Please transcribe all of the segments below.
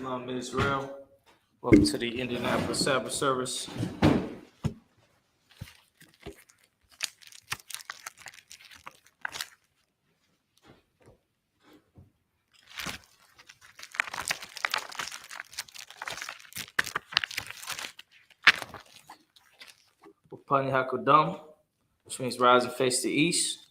Shalom Israel. Welcome to the Indianapolis Sabbath service. Upani Hakodam, which means rise and face the east.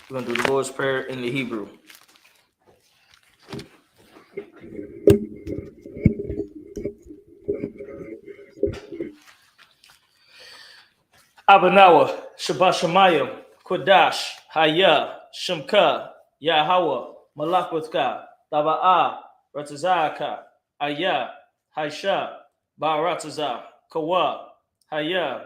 We're going to do the Lord's Prayer in the Hebrew. Abanawa, Shabashamayim, Kodash, Haya, Shemka, Yahweh, Malakwithka, Taba'a, Ratazaka, Aya, Haisha, Ba'ratazah, Kawa, Haya,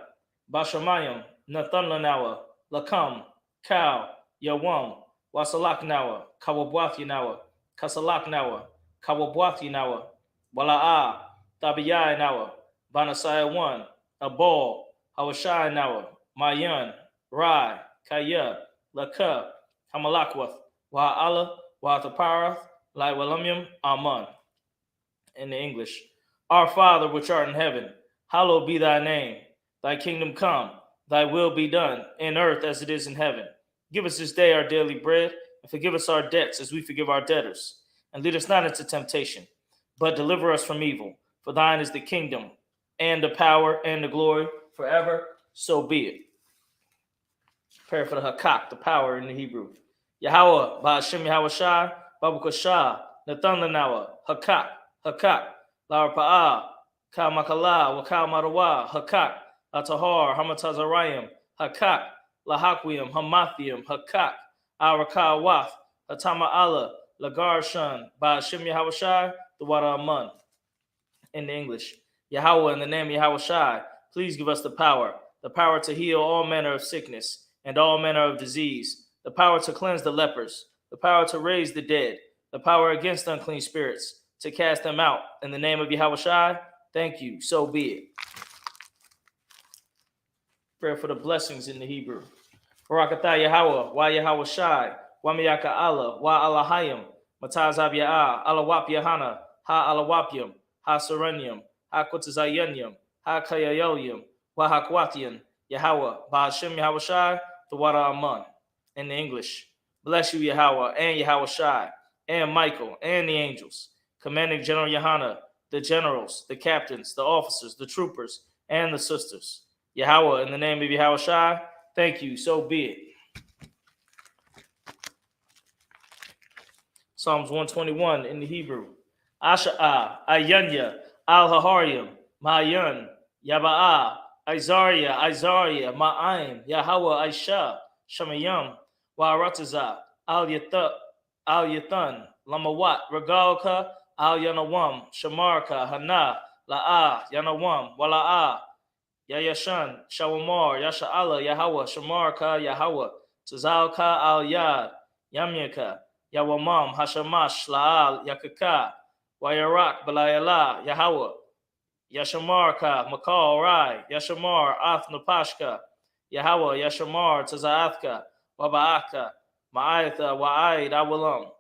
Bashamayim, Nathanlanawa, Lakam, Cow, Yawam, Wasalaknawa, Kawabwathinawa, Kasalaknawa, Kawabwathinawa, Wala'a, Tabiyanawa, Banasaya 1, a ball, Hawashai Nawa, Mayan, Rai, Kaya, Laka, Hamalakwath, Wa'ala, Wa'ataparath, Lai Walamium, Aman. In the English, Our Father which art in heaven, hallowed be thy name. Thy kingdom come, thy will be done, in earth as it is in heaven. Give us this day our daily bread, and forgive us our debts as we forgive our debtors. And lead us not into temptation, but deliver us from evil. For thine is the kingdom, and the power, and the glory, forever, so be it. Prayer for the Hakak, the power in the Hebrew. Yahweh, Ba'ashem Yahweh Shai, Babu Shah, Nathan Lanawa, Hakak, Hakak, Lar Pa'ah, Ka Makala, Wakal Marawa, Hakak, Atahar, Hamatazarayim, Hakak, Lahakwium, Hamathium, Hakak, Araka Wath, Hatama Allah, Lagar Shun, Ba'ashem Yahweh Shai, the Wada Amun. In the English, Yahweh, in the name of Yahweh Shai, please give us the power to heal all manner of sickness and all manner of disease, the power to cleanse the lepers, the power to raise the dead, the power against unclean spirits, to cast them out. In the name of Yahweh Shai, thank you, so be it. Prayer for the blessings in the Hebrew. Barakatah Yahweh, Wa Yahweh Shai, Wa Miyaka Allah, Wa Alahayim, Matazab Ya'ah, Alawap Yahana, Ha Alawapyam, Ha Serenium, Ha Kutazayanium, Ha Kayayoyim, Wa Hakwatian, Yahweh, Ba'ashem Yahweh Shai, the Wada Aman. In the English, bless you, Yahweh, and Yahweh Shai, and Michael, and the angels, commanding General Yahana, the generals, the captains, the officers, the troopers, and the sisters. Yahweh, in the name of Yahweh Shai, thank you, so be it. Psalms 121 in the Hebrew. Asha'ah, Ayanya, Al-Haharyam, Ma'ayan, Yaba'ah, Isaiah, Ma'aim, Yahweh, Aisha, Shemayam, Wa'aratazah, Al-Yathan, Lamawat, Regalka, Al-Yanawam, Shamarka, Hana, La'ah, Yanawam, Wala'ah, Yayashan, Shawamar, Yasha'ala, Yahweh, Shamarka, Yahweh, Tazalka, Al-Yad, Yamyaka, Yawamam, Hashamash, La'al, Yakaka, Wayarak, Balayala, Yahweh, Yashamarka, Makal, Rai, Yashamar, Athnapashka, Yahweh, Yashamar, Tazaathka, Waba'aka, Ma'aitha, Wa'aid, Awalam.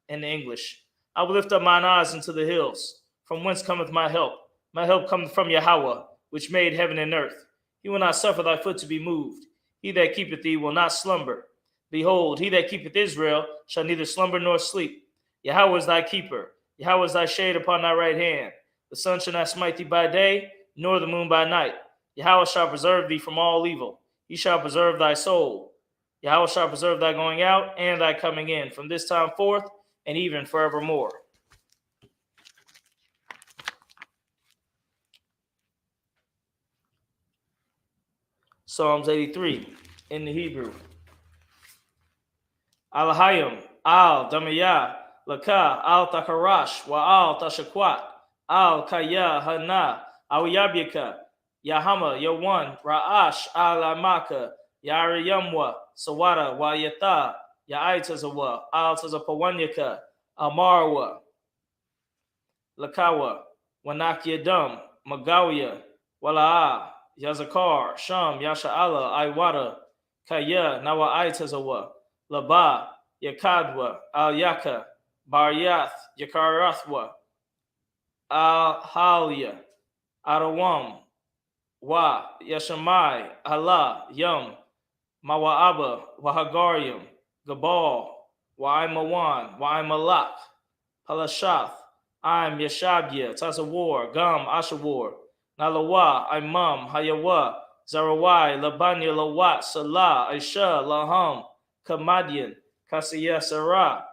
In the English, I will lift up mine eyes into the hills. From whence cometh my help? My help cometh from Yahweh, which made heaven and earth. He will not suffer thy foot to be moved. He that keepeth thee will not slumber. Behold, he that keepeth Israel shall neither slumber nor sleep. Yahweh is thy keeper. Yahweh is thy shade upon thy right hand. The sun shall not smite thee by day, nor the moon by night. Yahweh shall preserve thee from all evil. He shall preserve thy soul. Yahweh shall preserve thy going out and thy coming in, from this time forth and even forevermore. Psalms 83 in the Hebrew. Al-Hayim, Al-Damiyah, Laka, Al-Takarash, wa Al-Tashakwat, Al-Kaya, Hana, Al-Yabika, Yahama, Yawan, Ra'ash, Al-Amaka, Yariyamwa, Sawada, wa Yata, Ya'itazawa, Al-Tazapawanyaka, Amarwa, Lakawa, Wanakyadam, Magawiya, Wala'a, Yazakar, Sham, Yasha'ala, Iwata, Kaya, Nawa Aitazawa, Laba, Yakadwa, Al Yaka, Baryath, Yakarathwa, Al Halia, Arawam, Wa, Yashamai, Allah, Yum, Mawa'aba, Wahagarium, Gabal, Wa'imawan, Wa'imalak, Halashath, I'm Yashabya, Tazawar, Gam, Ashawar, Nalawa, Imam, Hayawa, Zarawai, Labanya, Lawat, Salah, Aisha, Laham, Kamadian, Kasiyah, Sarah,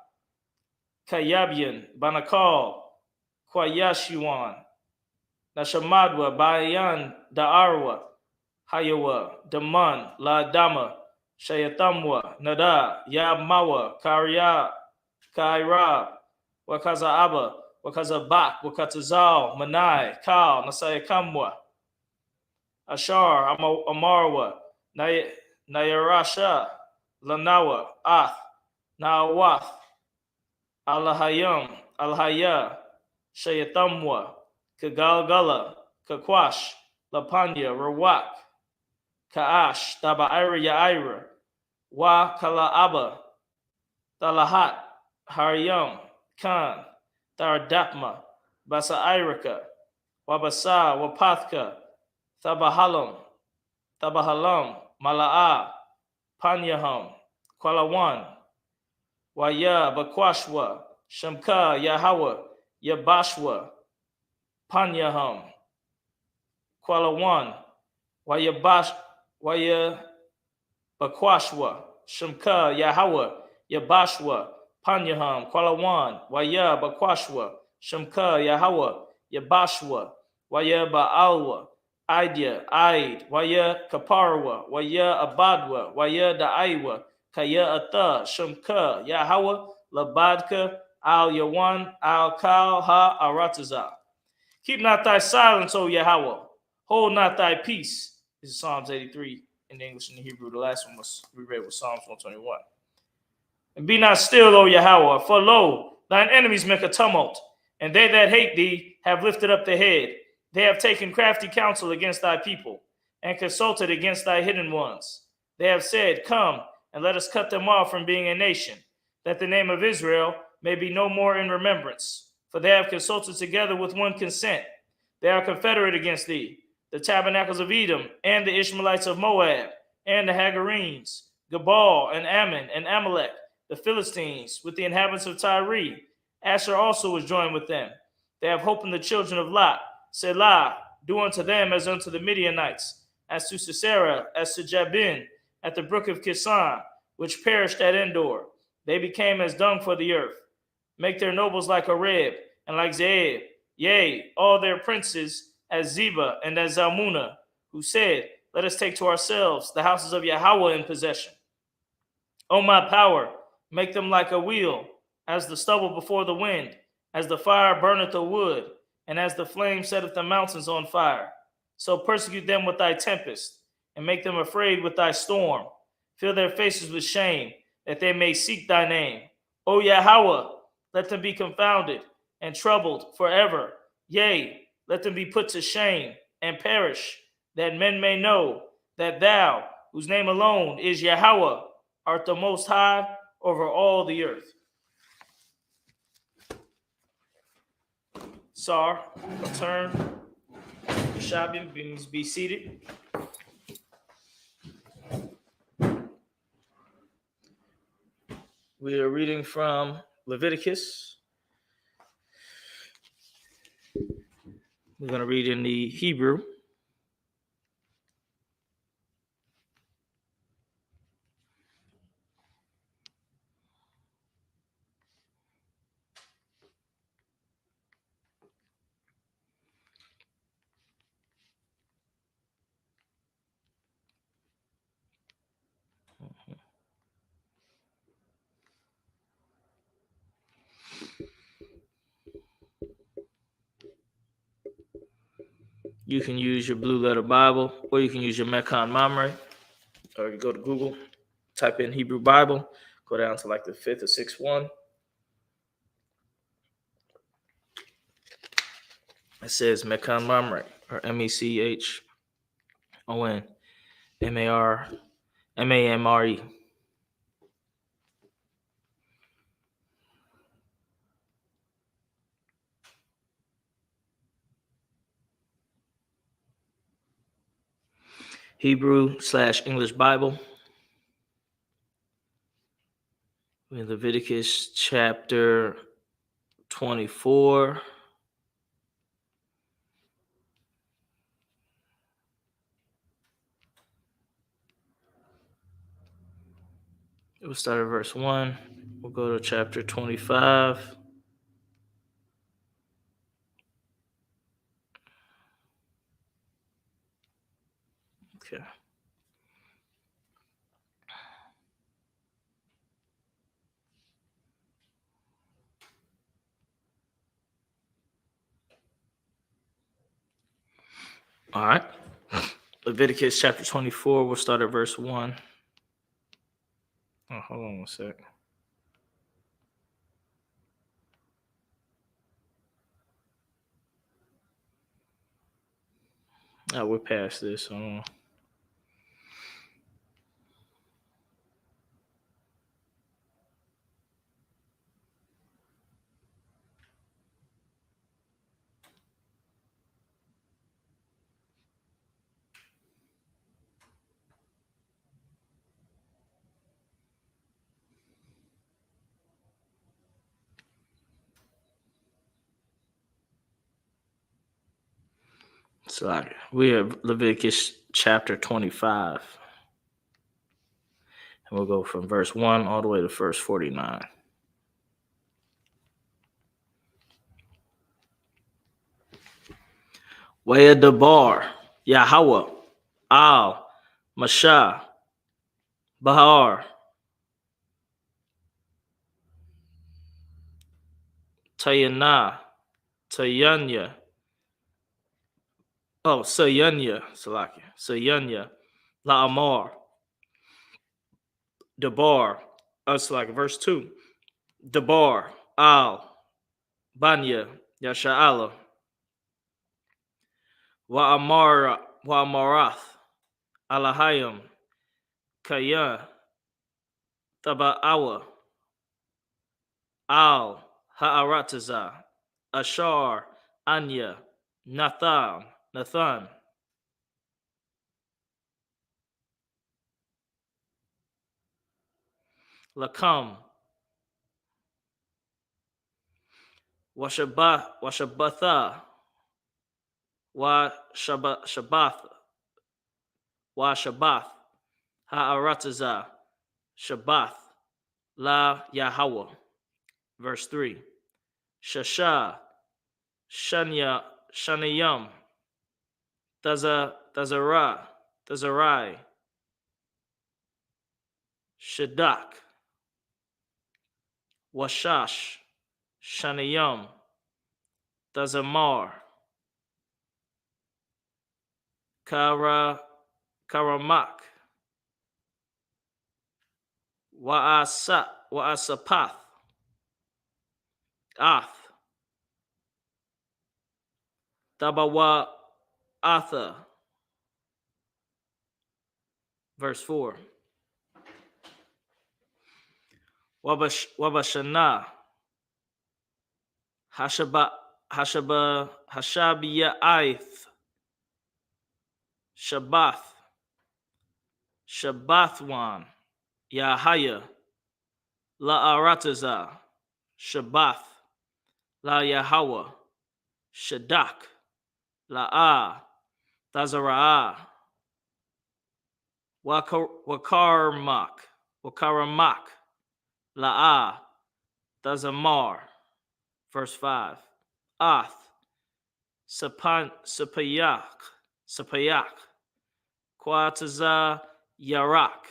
Kayabian, Banakal, Kwayashiwan, Nashamadwa, Bayan, Da'arwa, Hayawa, Daman, La Dama, Shayatamwa, Nada, Yamawa, Kairab, Wakazaaba, Wakazabak, Wakatazal, Manai, Kal, Nasayakamwa, Ashar, Amarwa, Nayarasha, Lanawa, Ath, Nawath, Alahayam, Alhaya, Shayatamwa, Kagalgala, Kakwash, Lapanya, Rawak, Kaash, Tabaira Yaira, Wa Kalaaba, Talahat, Haryam, Khan, Taradapma, Basairika, Wabasa, Wapathka, Tabahalam, Mala'a, Panyaham, Kwalawan, Waya, Bakwashwa, Shamka, Yahawa, Yabashwa, Panyaham, Kwalawan, Waya, Bakwashwa, Shamka, Yahawa, Yabashwa, Panyaham, Kwalawan, Waya, Bakwashwa, Shamka, Yahawa, Yabashwa, Waya, Baalwa, Idya, Aid, Waya, Kaparwa, Waya, Abadwa, Waya, Da'aiwa, Kaya, Atha, Shamka, Yahawa, Labadka, Al Yawan, Al Kal, Ha, Arataza. Keep not thy silence, O Yahweh. Hold not thy peace. This is Psalms 83 in the English and the Hebrew. The last one we read was Psalms 121. And be not still, O Yahweh, for lo, thine enemies make a tumult, and they that hate thee have lifted up their head. They have taken crafty counsel against thy people, and consulted against thy hidden ones. They have said, Come, and let us cut them off from being a nation, that the name of Israel may be no more in remembrance. For they have consulted together with one consent. They are confederate against thee, the tabernacles of Edom, and the Ishmaelites of Moab, and the Hagarenes, Gebal, and Ammon, and Amalek, the Philistines, with the inhabitants of Tyre. Asher also was joined with them. They have hope in the children of Lot. Selah, do unto them as unto the Midianites, as to Sisera, as to Jabin, at the brook of Kison, which perished at Endor. They became as dung for the earth. Make their nobles like Oreb, and like Zeeb, yea, all their princes as Zeba and as Zalmunna, who said, Let us take to ourselves the houses of Yahweh in possession. O my power, make them like a wheel, as the stubble before the wind, as the fire burneth the wood, and as the flame setteth the mountains on fire. So persecute them with thy tempest, and make them afraid with thy storm. Fill their faces with shame, that they may seek thy name. O Yahweh, let them be confounded and troubled forever. Yea, let them be put to shame and perish, that men may know that thou, whose name alone is Yahweh, art the most high over all the earth. Sar, turn. Shabi, be seated. We are reading from Leviticus. We're going to read in the Hebrew. You can use your Blue Letter Bible, or you can use your Mekon Mamre, or you go to Google, type in Hebrew Bible, go down to like the 5th or 6th one. It says Mekon Mamre, or MECHONMAMRE. Hebrew/English Bible. In Leviticus chapter 24. We'll start at verse 1. We'll go to chapter 25. Okay. All right. Leviticus chapter 24. We'll start at verse 1. Oh, hold on one sec. Oh, we're past this. So we have Leviticus chapter 25. And we'll go from verse 1 all the way to verse 49. Wayadabar, Yahweh, Al, Mashah, Bahar, Tayana, Tayanya. Oh, Sayanya, Salakia. Sayanya, La'amar, Dabar. It's like verse 2. Dabar, Al, Banya, Yasha'ala, Wa'amarath, Alahayim, Kayan, Taba'awa, Al, Ha'arataza, Ashar, Anya, Nathan, Lakam, Washabatha, Washabath, Ha'arataza, Shabbath, La Yahweh. Verse 3. Shasha, Shanayam, Tazarai, Shadak, Washash, Shanayam, Tazamar, Karamak, Wa'asapath, Ath, Tabawa Atha. Verse 4. Wabashana, Hashabiya'ith, Shabbathwan, Yahaya, La'arataza, Shabbath, La Yahweh, Shadak, La'ah, Tazara'ah, Wakaramak, La'ah, Tazamar. Verse 5. Ath, Sapayak, Kwataza Yarak,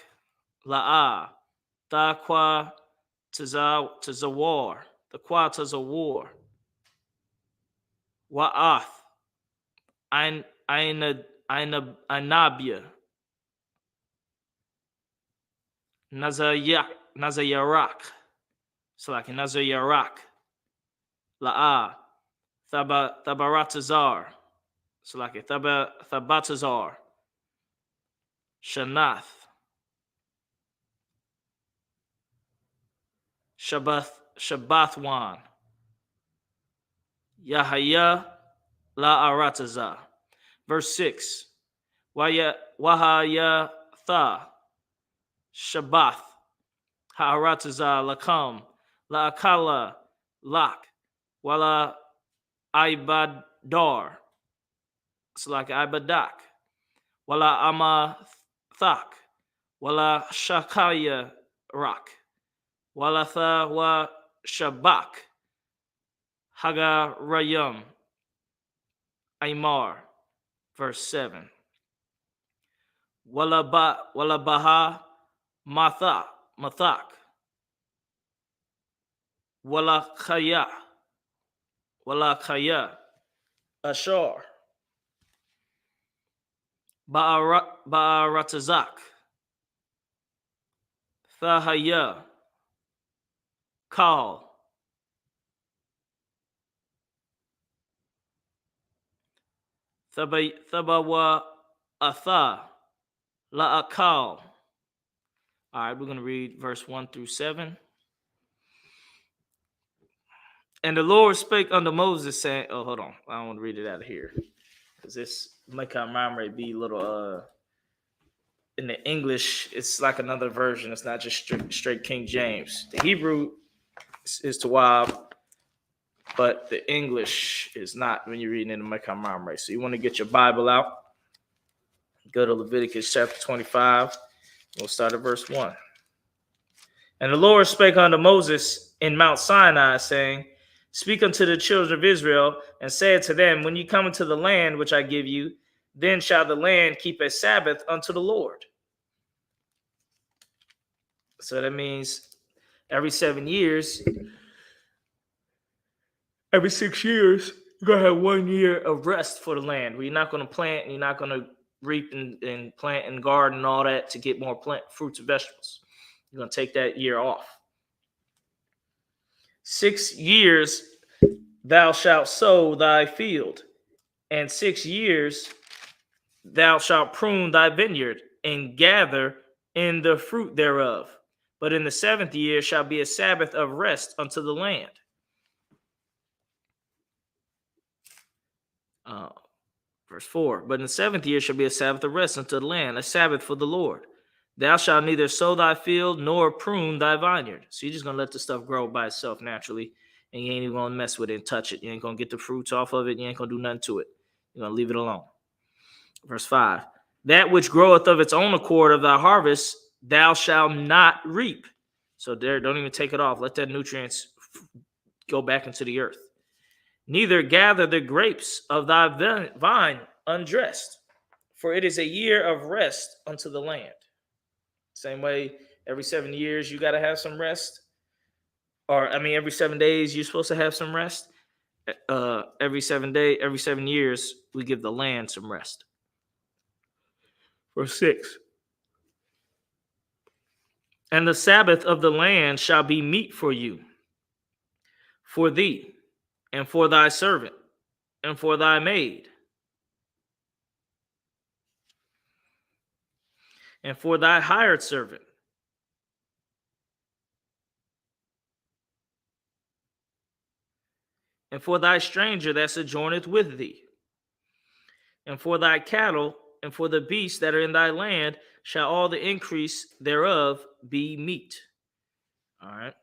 La'ah, Taqwa Tazawar, the Kwatazawar, Wa'ath, Anabia, Nazayarak, Salaki Nazayarak, La'a, Thabaratazar, Salaki Thabatazar, Shanath, Shabbathwan, Yahaya La'aratazar. Verse 6. Wahaya Tha Shabbath Ha'aratazar Lakam La'akala Lak Wala Ibadar. It's like Ibadak. Wala Amathak. Wala Shakaya Rak. Wala Tha wa Shabak. Hagarayam. Aymar. Verse 7. Wala Baha Mathak. Wala Khaya. Ashar. Ba'aratazak. Thahaya. Kal. Thabawa Atha. La'akal. All right, we're going to read verse 1 through 7. And the Lord spake unto Moses, saying, oh, hold on. I don't want to read it out of here. Because this Mecca Mamre be a little, in the English, it's like another version. It's not just straight King James. The Hebrew is Tawab, but the English is not when you're reading in the Mecca Mamre. So you want to get your Bible out. Go to Leviticus Chapter 25. We'll start at verse 1. And the Lord spake unto Moses in Mount Sinai, saying, Speak unto the children of Israel, and say unto them, When ye come into the land which I give you, then shall the land keep a Sabbath unto the Lord. So that means every 7 years, every 6 years, you're going to have 1 year of rest for the land, where you're not going to plant, and you're not going to reap and plant and garden and all that to get more fruits and vegetables. You're going to take that year off. 6 years thou shalt sow thy field, and 6 years thou shalt prune thy vineyard, and gather in the fruit thereof. But in the 7th year shall be a Sabbath of rest unto the land. Verse 4. But in the 7th year shall be a Sabbath of rest unto the land, a Sabbath for the Lord. Thou shalt neither sow thy field nor prune thy vineyard. So you're just going to let the stuff grow by itself naturally, and you ain't even going to mess with it and touch it. You ain't going to get the fruits off of it. You ain't going to do nothing to it. You're going to leave it alone. Verse 5. That which groweth of its own accord of thy harvest, thou shalt not reap. So there, don't even take it off. Let that nutrients go back into the earth. Neither gather the grapes of thy vine undressed, for it is a year of rest unto the land. Same way, every 7 years, you got to have some rest. Every 7 days, you're supposed to have some rest. Every 7 years, we give the land some rest. Verse 6. And the Sabbath of the land shall be meat for you, for thee, and for thy servant, and for thy maid, and for thy hired servant, and for thy stranger that sojourneth with thee, and for thy cattle, and for the beasts that are in thy land, shall all the increase thereof be meat. All right.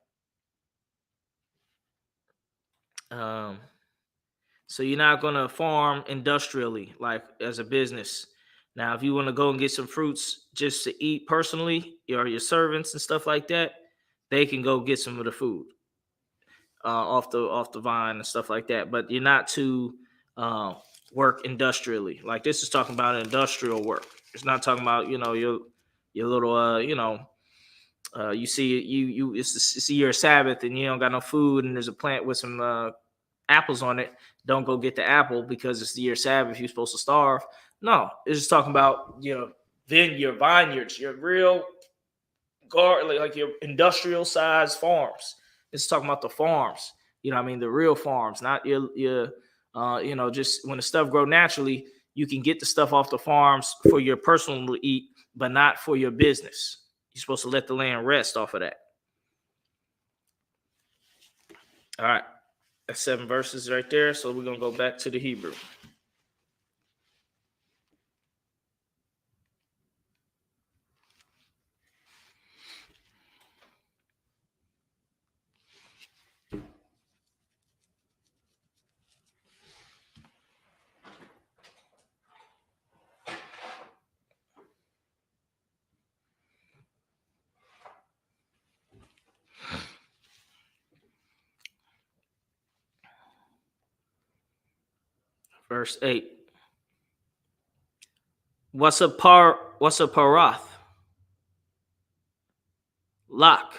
So you're not going to farm industrially, like as a business. Now, if you want to go and get some fruits just to eat personally, or your servants and stuff like that, they can go get some of the food off the vine and stuff like that. But you're not to work industrially. Like this is talking about industrial work. It's not talking about your little you see it's a year of Sabbath and you don't got no food and there's a plant with some apples on it. Don't go get the apple because it's the year of Sabbath. You're supposed to starve. No, it's just talking about your vineyards, your real like your industrial size farms. It's talking about the farms. You know what I mean? The real farms, not your just when the stuff grow naturally, you can get the stuff off the farms for your personal to eat, but not for your business. You're supposed to let the land rest off of that. All right. That's 7 verses right there. So we're gonna go back to the Hebrew. Verse 8. What's a parath? Lach.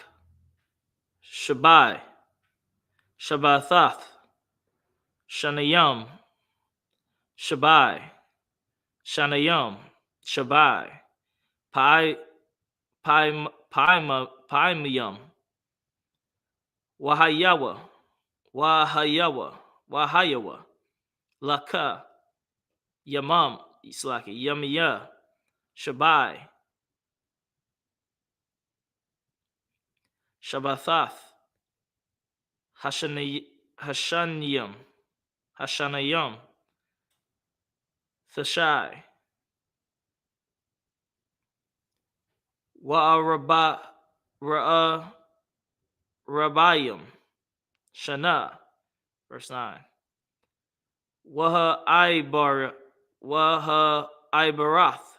Shabai. Shabbathath. Shanayam. Shabai. Shanayam. Shabai. Paimiyam. Wahayawa. Wahayawa. Laka. Yamam. Islaki. Yamiya. Shabai. Shabbathath. Hashanayam. Thashai. Rabayim. Shana. Verse 9. Waha Ibarath.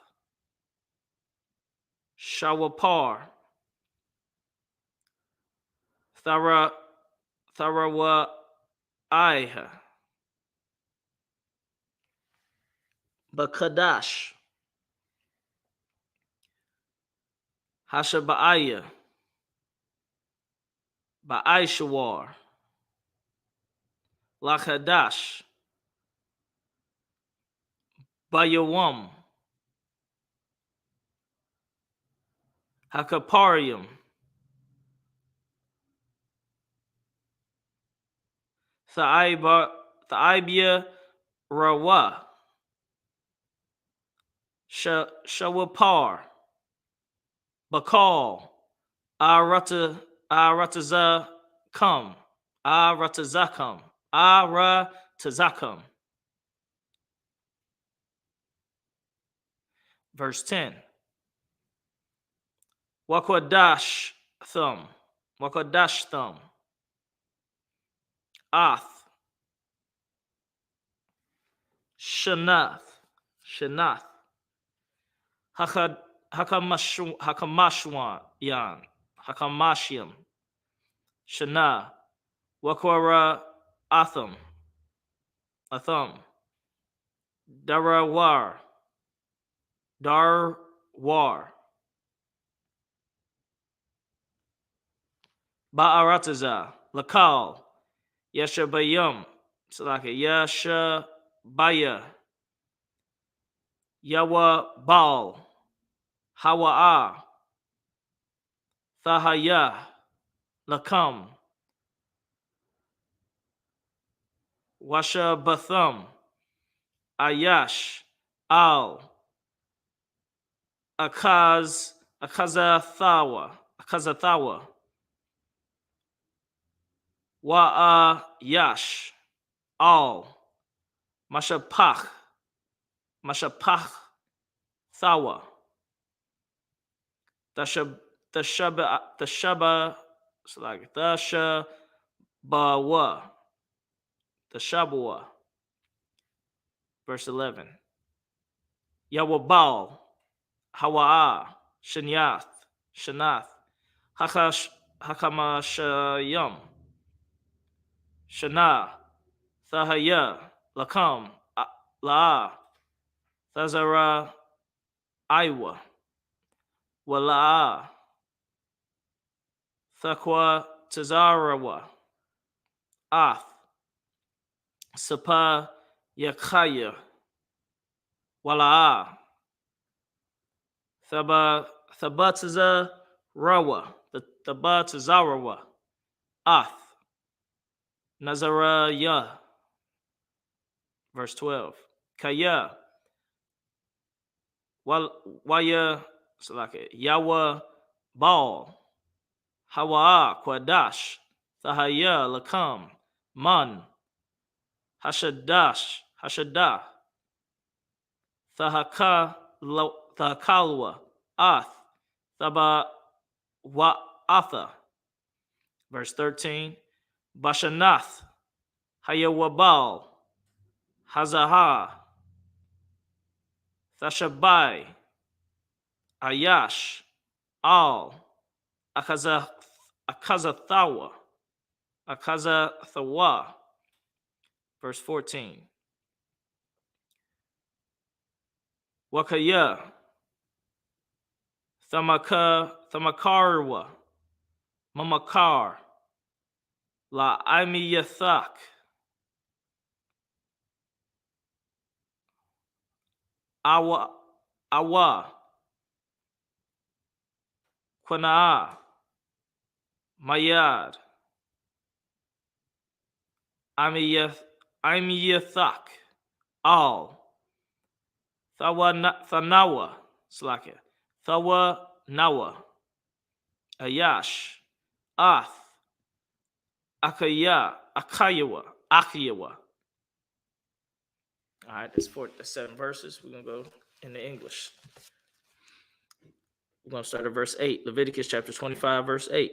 Shawapar. Tharawa Iha. Bakadash. Hashaba'aya. Ba'aishawar. Lakadash. Bayawam. Hakaparium. Thaibia Rawa. Shawapar. Bakal. Aratazakam. Aratazakam. Verse 10. Wakwadash thumb. Ath. Shanath. Hakamashwan yan. Hakamashiam. Shana. Wakwara Atham. Darwar. Ba'arataza. Lakal. Yeshabayum. Yeshabaya. Yawa Baal. Hawa'a. Thahaya. Lakam. Washabatham. Ayash. Al. Akazathawa. Wa'ayash. Al. Mashapach Thawa. Tashabawa. Verse 11. Yawabal. Hawa'a. Shanath. Hakamashayam. Shana. Thahaya. Lakam. La'a. Thazara. Iwa. Wala'a. Thakwa Tazarawa. Ath. Sapa Yakaya. Wala'a. Thabataza Rawa. The Thabatazarawa. Ath. Nazaraya. Verse 12. Kaya. Waya. Yawa Baal. Hawa'a Kwadash. Thahaya Lakam. Man. Hashadah. Thahakalwa. Ath. Thaba Wa'atha. Verse 13. Bashanath. Hayawabal. Hazaha. Thashabai. Ayash. Al. Akazathawa. Verse 14. Wakaya. Thamakarwa. Mamakar. La Imiyathak. Awa. Quanaa. Mayad. Imiyathak. Al. Thanawa. Slakia. Thawa Nawa. Ayash. Ath. Akayawa. All right, that's 7 verses. We're going to go into English. We're going to start at verse 8. Leviticus chapter 25, verse 8.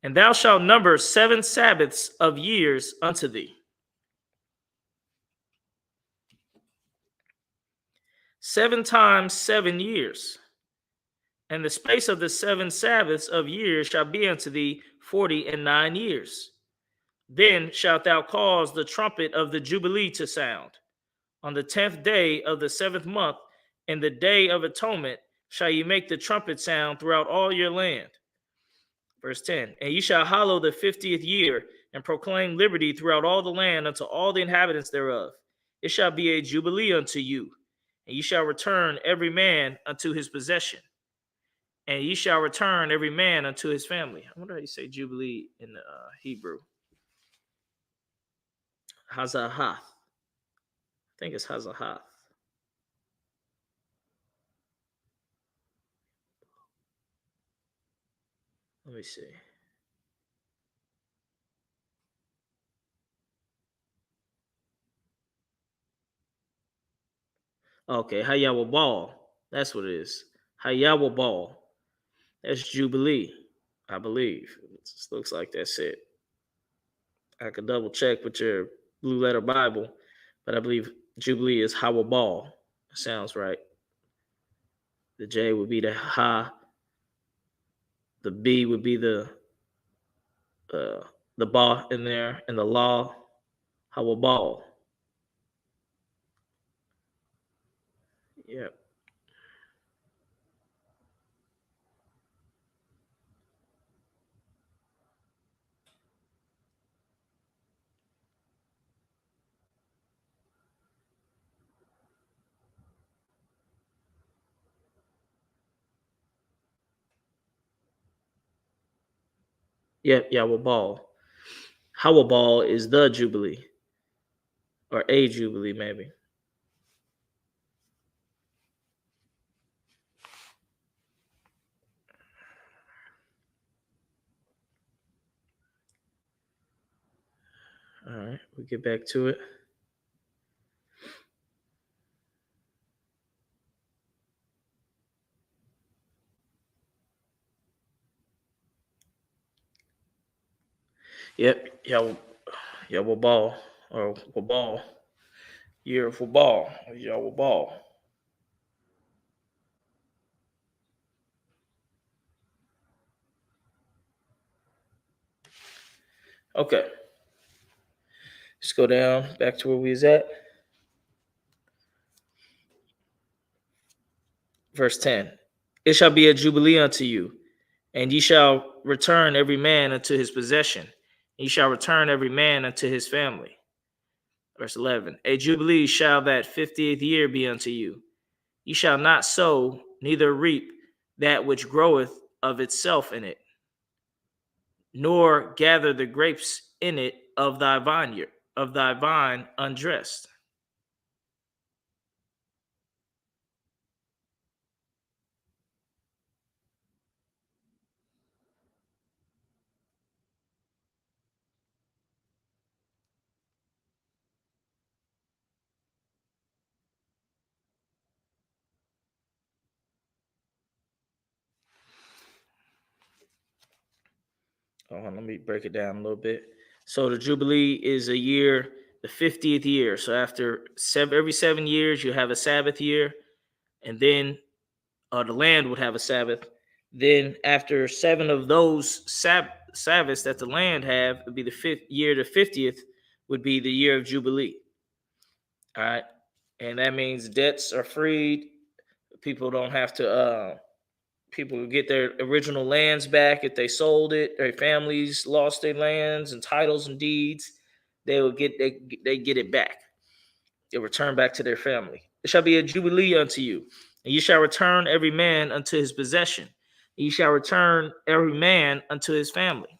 And thou shalt number 7 Sabbaths of years unto thee. 7 times 7 years. And the space of the 7 Sabbaths of years shall be unto thee 49 years. Then shalt thou cause the trumpet of the Jubilee to sound. On the 10th day of the 7th month, in the day of atonement, shall ye make the trumpet sound throughout all your land. Verse 10. And ye shall hallow the 50th year, and proclaim liberty throughout all the land unto all the inhabitants thereof. It shall be a jubilee unto you, and ye shall return every man unto his possession. And ye shall return every man unto his family. I wonder how you say jubilee in the Hebrew. Hazahath. I think it's Hazahath. Let me see. Okay, Hayawabal. That's what it is. Hayawabal. That's Jubilee, I believe. It just looks like that's it. I could double check with your blue letter Bible, but I believe Jubilee is Hawabal. Sounds right. The J would be the Ha. The B would be the Ba in there, and the Law, Hawabal. Yep. Yep, Yawabal. Hawabal is the Jubilee, or a Jubilee, maybe. All right, we'll get back to it. Yep, Yawabal, or Wabal. Year of Wabal, or Yawabal. Okay. Let's go down back to where we was at. Verse 10. It shall be a jubilee unto you, and ye shall return every man unto his possession, and ye shall return every man unto his family. Verse 11. A jubilee shall that 50th year be unto you, Ye shall not sow, neither reap that which groweth of itself in it, nor gather the grapes in it of thy vine undressed. Let me break it down a little bit. So the Jubilee is a year, the 50th year. So after every 7 years, you have a Sabbath year, and then the land would have a Sabbath. Then after 7 of those Sabbaths that the land have, would be the 5th year. The 50th would be the year of Jubilee. All right, and that means debts are freed. People don't have to. People get their original lands back if they sold it. Their families lost their lands and titles and deeds. They will get they get it back. They'll return back to their family. It shall be a jubilee unto you, and you shall return every man unto his possession. And you shall return every man unto his family,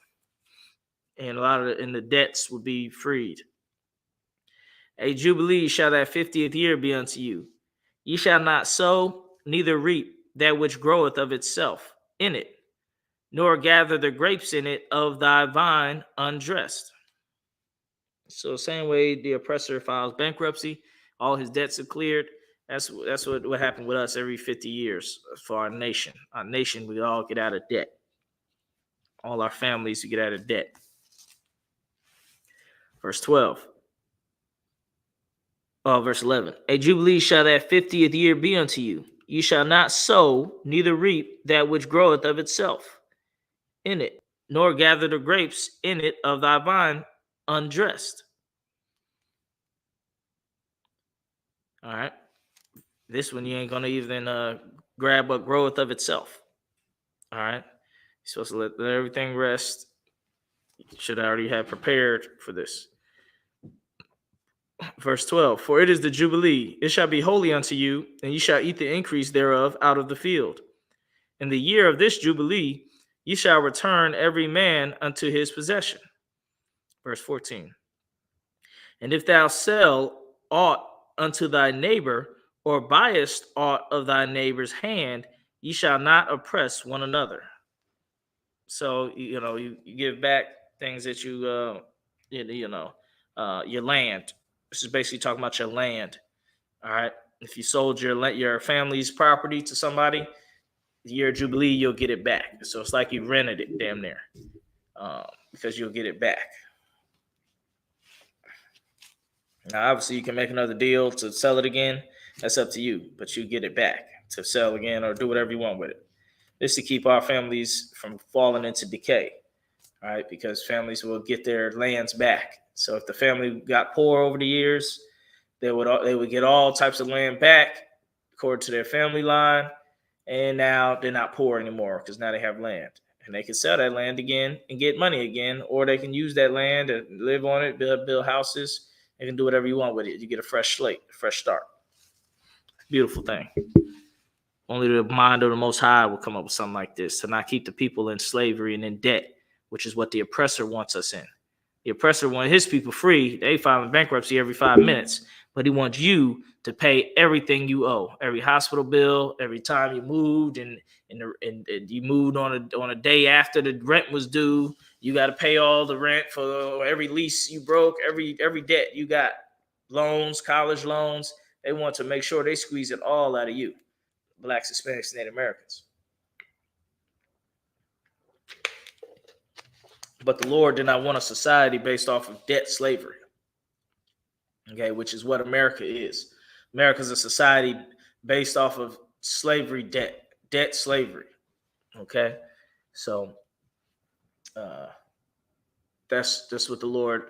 and a lot of the debts will be freed. A jubilee shall that 50th year be unto you. Ye shall not sow, neither reap that which groweth of itself in it, nor gather the grapes in it of thy vine undressed. So same way the oppressor files bankruptcy, all his debts are cleared. That's what happened with us every 50 years for our nation. Our nation, we all get out of debt. All our families, we get out of debt. Verse 12. Verse 11. A jubilee shall that 50th year be unto you. You shall not sow, neither reap that which groweth of itself in it, nor gather the grapes in it of thy vine undressed. All right. This one you ain't gonna even grab what groweth of itself. All right. You're supposed to let everything rest. You should already have prepared for this. Verse 12. For it is the Jubilee, it shall be holy unto you, and ye shall eat the increase thereof out of the field. In the year of this Jubilee, ye shall return every man unto his possession. Verse 14. And if thou sell aught unto thy neighbor, or buyest aught of thy neighbor's hand, ye shall not oppress one another. So you give back things that your land. This is basically talking about your land. All right. If you sold your family's property to somebody, the year of Jubilee, you'll get it back. So it's like you rented it, damn near, because you'll get it back. Now, obviously, you can make another deal to sell it again. That's up to you, but you get it back to sell again or do whatever you want with it. This to keep our families from falling into decay, all right? Because families will get their lands back. So if the family got poor over the years, they would get all types of land back according to their family line, and now they're not poor anymore because now they have land. And they can sell that land again and get money again, or they can use that land and live on it, build houses. You can do whatever you want with it. You get a fresh slate, a fresh start. Beautiful thing. Only the mind of the Most High will come up with something like this, to not keep the people in slavery and in debt, which is what the oppressor wants us in. The oppressor wants his people free. They file bankruptcy every 5 minutes, but he wants you to pay everything you owe, every hospital bill, every time you moved, and you moved on a day after the rent was due. You got to pay all the rent for every lease you broke, every debt you got, loans, college loans. They want to make sure they squeeze it all out of you, Blacks, Hispanics, Native Americans. But the Lord did not want a society based off of debt slavery, okay, which is what America is. America is a society based off of slavery, debt slavery, okay? So that's what the Lord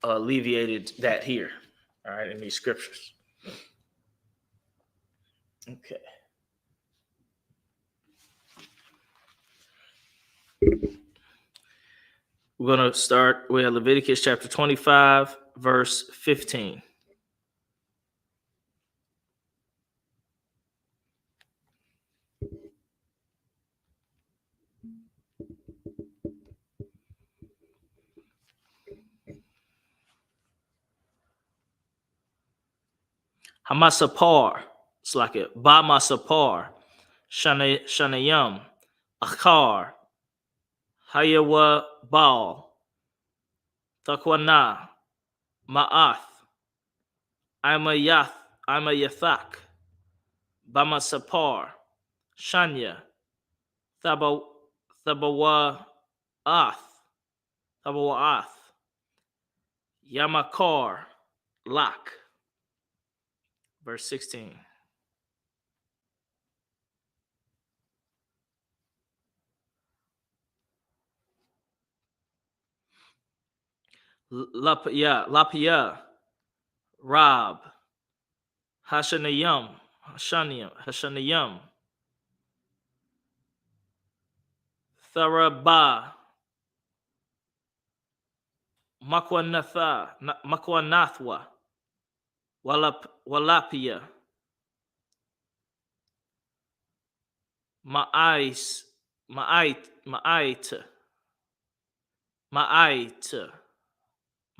alleviated that here, all right, in these scriptures. Okay. We're going to start with Leviticus chapter 25, verse 15. Hamasapar, it's like it. Bamasapar, Shanayam, Akar, Hayawa Baal, Thakwana, Ma'ath, Imayathak, Bamasapar, Shanya, Thabawaath, Thabawaath, Yamakar, Lak. Verse 16. Lapia, Rab, Hashanayam, Tharaba, Makwanathwa, Walapia,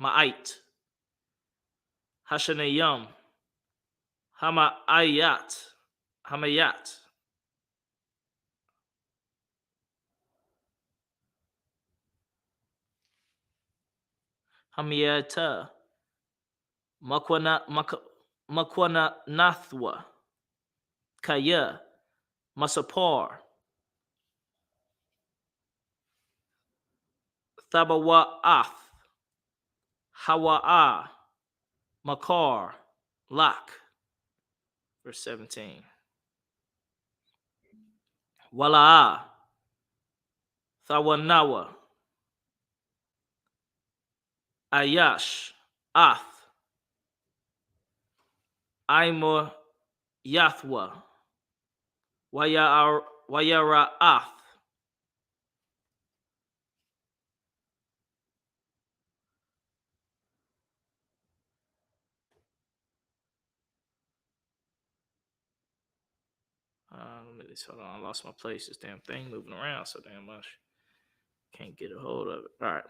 Ma'ait, Hashanayam, Hamayat, Hamiyata, Makwana Nathwa, Kaya, Masapar, Thabawaath, Hawa'a, Makar, Lak. Verse 17. Wala'a, Thawanawa, Ayash, Ath, Aimor Yathwa, Wayara'ath, hold on, I lost my place. This damn thing moving around so damn much. Can't get a hold of it. All right.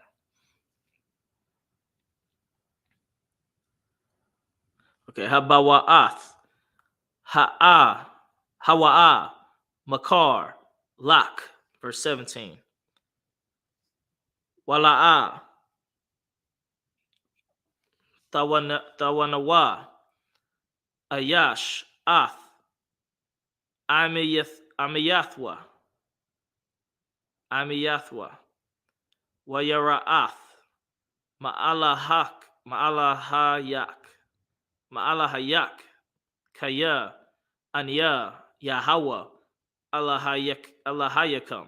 Okay, Habawa'ath, Hawa'a, Makar, Lak. Verse 17. Wala'a, Thawanawa, Ayash, Ath, Amiyathwa, Wayara'ath, Ma'alahayak, Kaya, Anya, Yahweh, Allahayakam.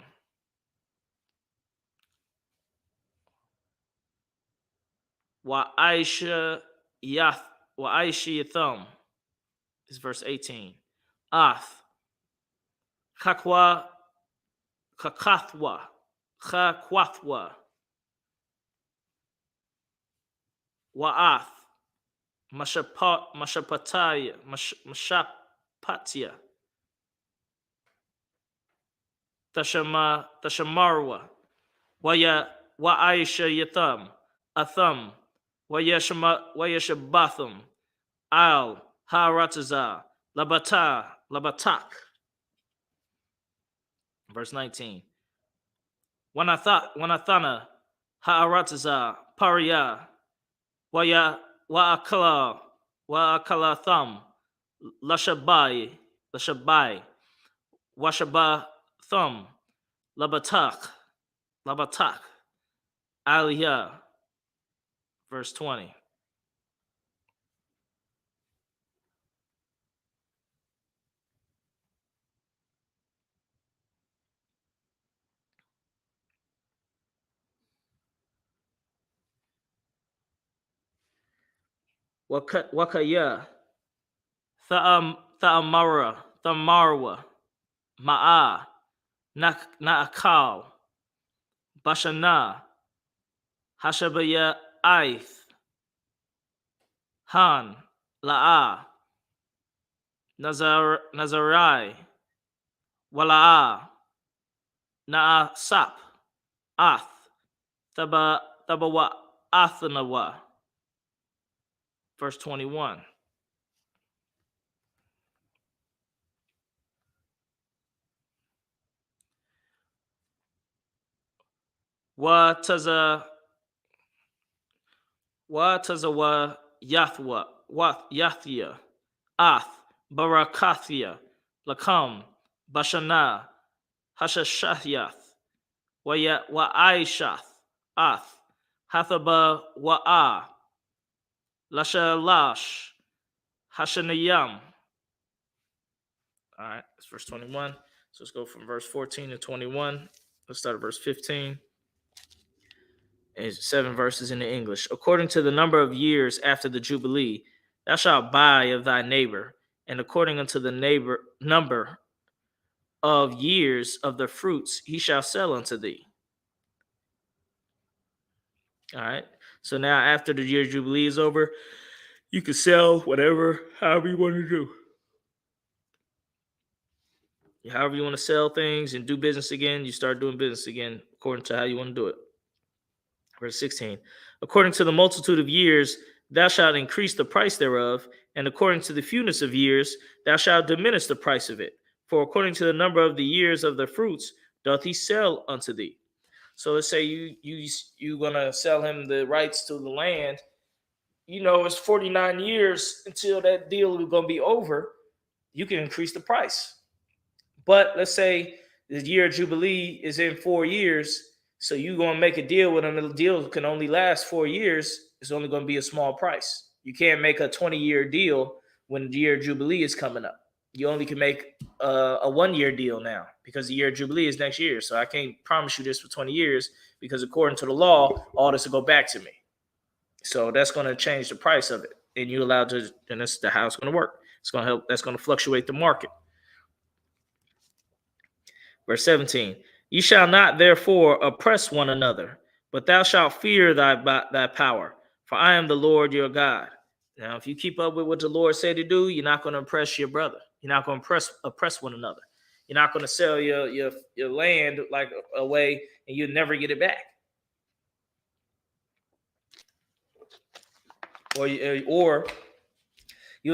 Wa'aisha Yatham is verse 18. Ath, Chakwathwa, Wa'ath, Mashapatya, Tashamarwa, Wa'aisha Yatham, Atham, Wayashabatham, Al, Harataza, Labatak. Verse 19. Wanathana, Ha'arataza, Paria, Wa'akala Thum, Lashabai, Washaba Thum, Labatak, Aliyah. Verse 20. Wakaya, Thamarwa, Ma'a, Na'akal, Bashana, Hashabaya Aith, Han, La'a, Nazarai, Wala'a, Na'asap, Ath, Thabawa Athanawa. Verse 21. Wa tazawa yathwa yathia ath barakathia lakam bashana hashashahyath wa aishath ath hathaba wa lashalash hashanayam. All right, that's verse 21. So let's go from verse 14 to 21. Let's start at verse 15. It's 7 verses in the English. According to the number of years after the Jubilee, thou shalt buy of thy neighbor, and according unto the number of years of the fruits he shall sell unto thee. All right. So now after the year Jubilee is over, you can sell whatever, however you want to do. However you want to sell things and do business again, you start doing business again according to how you want to do it. Verse 16. According to the multitude of years, thou shalt increase the price thereof, and according to the fewness of years, thou shalt diminish the price of it. For according to the number of the years of the fruits, doth he sell unto thee. So let's say you gonna sell him the rights to the land. You know, it's 49 years until that deal is gonna be over. You can increase the price. But let's say the year of Jubilee is in 4 years. So you're going to make a deal with them. The deal can only last 4 years. It's only going to be a small price. You can't make a 20-year deal when the year of Jubilee is coming up. You only can make a 1-year deal now because the year of Jubilee is next year. So I can't promise you this for 20 years because according to the law, all this will go back to me. So that's going to change the price of it. And you're allowed to, and that's how it's going to work. It's going to help. That's going to fluctuate the market. Verse 17, ye shall not therefore oppress one another, but thou shalt fear thy power, for I am the Lord your God. Now, if you keep up with what the Lord said to do, you're not going to oppress your brother. You're not going to oppress one another. You're not going to sell your land like away and you'll never get it back. Or you'll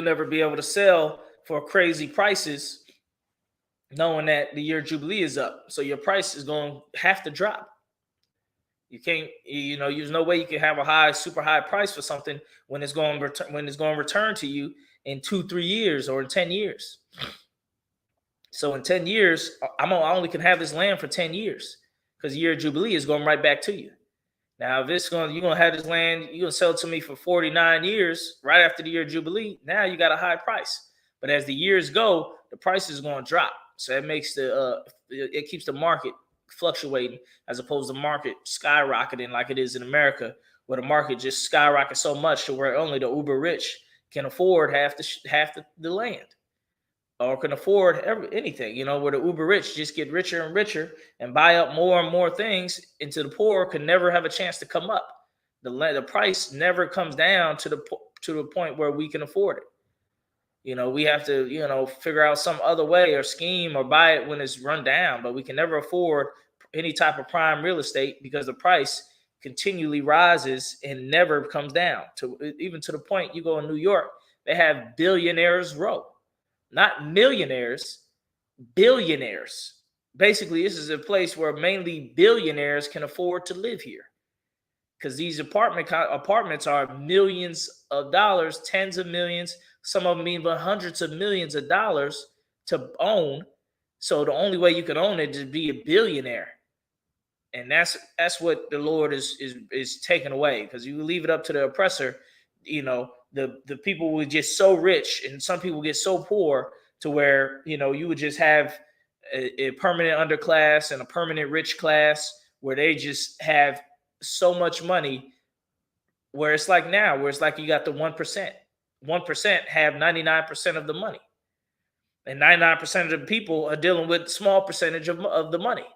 never be able to sell for crazy prices knowing that the year Jubilee is up. So your price is going to have to drop. You can't, there's no way you can have a super high price for something when it's going to return to you in 2-3 years or in 10 years. So in 10 years, I only can have this land for 10 years because the year of Jubilee is going right back to you. Now, if you're going to have this land, you're going to sell it to me for 49 years right after the year of Jubilee. Now you got a high price. But as the years go, the price is going to drop. So it makes it keeps the market fluctuating as opposed to market skyrocketing like it is in America, where the market just skyrockets so much to where only the uber rich can afford half the land or can afford anything, where the uber rich just get richer and richer and buy up more and more things, into the poor can never have a chance to come up. The price never comes down to the point where we can afford it. We have to, figure out some other way or scheme or buy it when it's run down, but we can never afford any type of prime real estate because the price continually rises and never comes down even to the point you go in New York, they have billionaires row, not millionaires, billionaires. Basically, this is a place where mainly billionaires can afford to live here because these apartments are millions of dollars, tens of millions. Some of them even hundreds of millions of dollars to own. So the only way you can own it is to be a billionaire. And that's what the Lord is taking away, because you leave it up to the oppressor. The people will get so rich and some people get so poor to where, you would just have a permanent underclass and a permanent rich class where they just have so much money, where it's like now, where it's like you got the 1%. 1% have 99% of the money, and 99% of the people are dealing with small percentage of the money,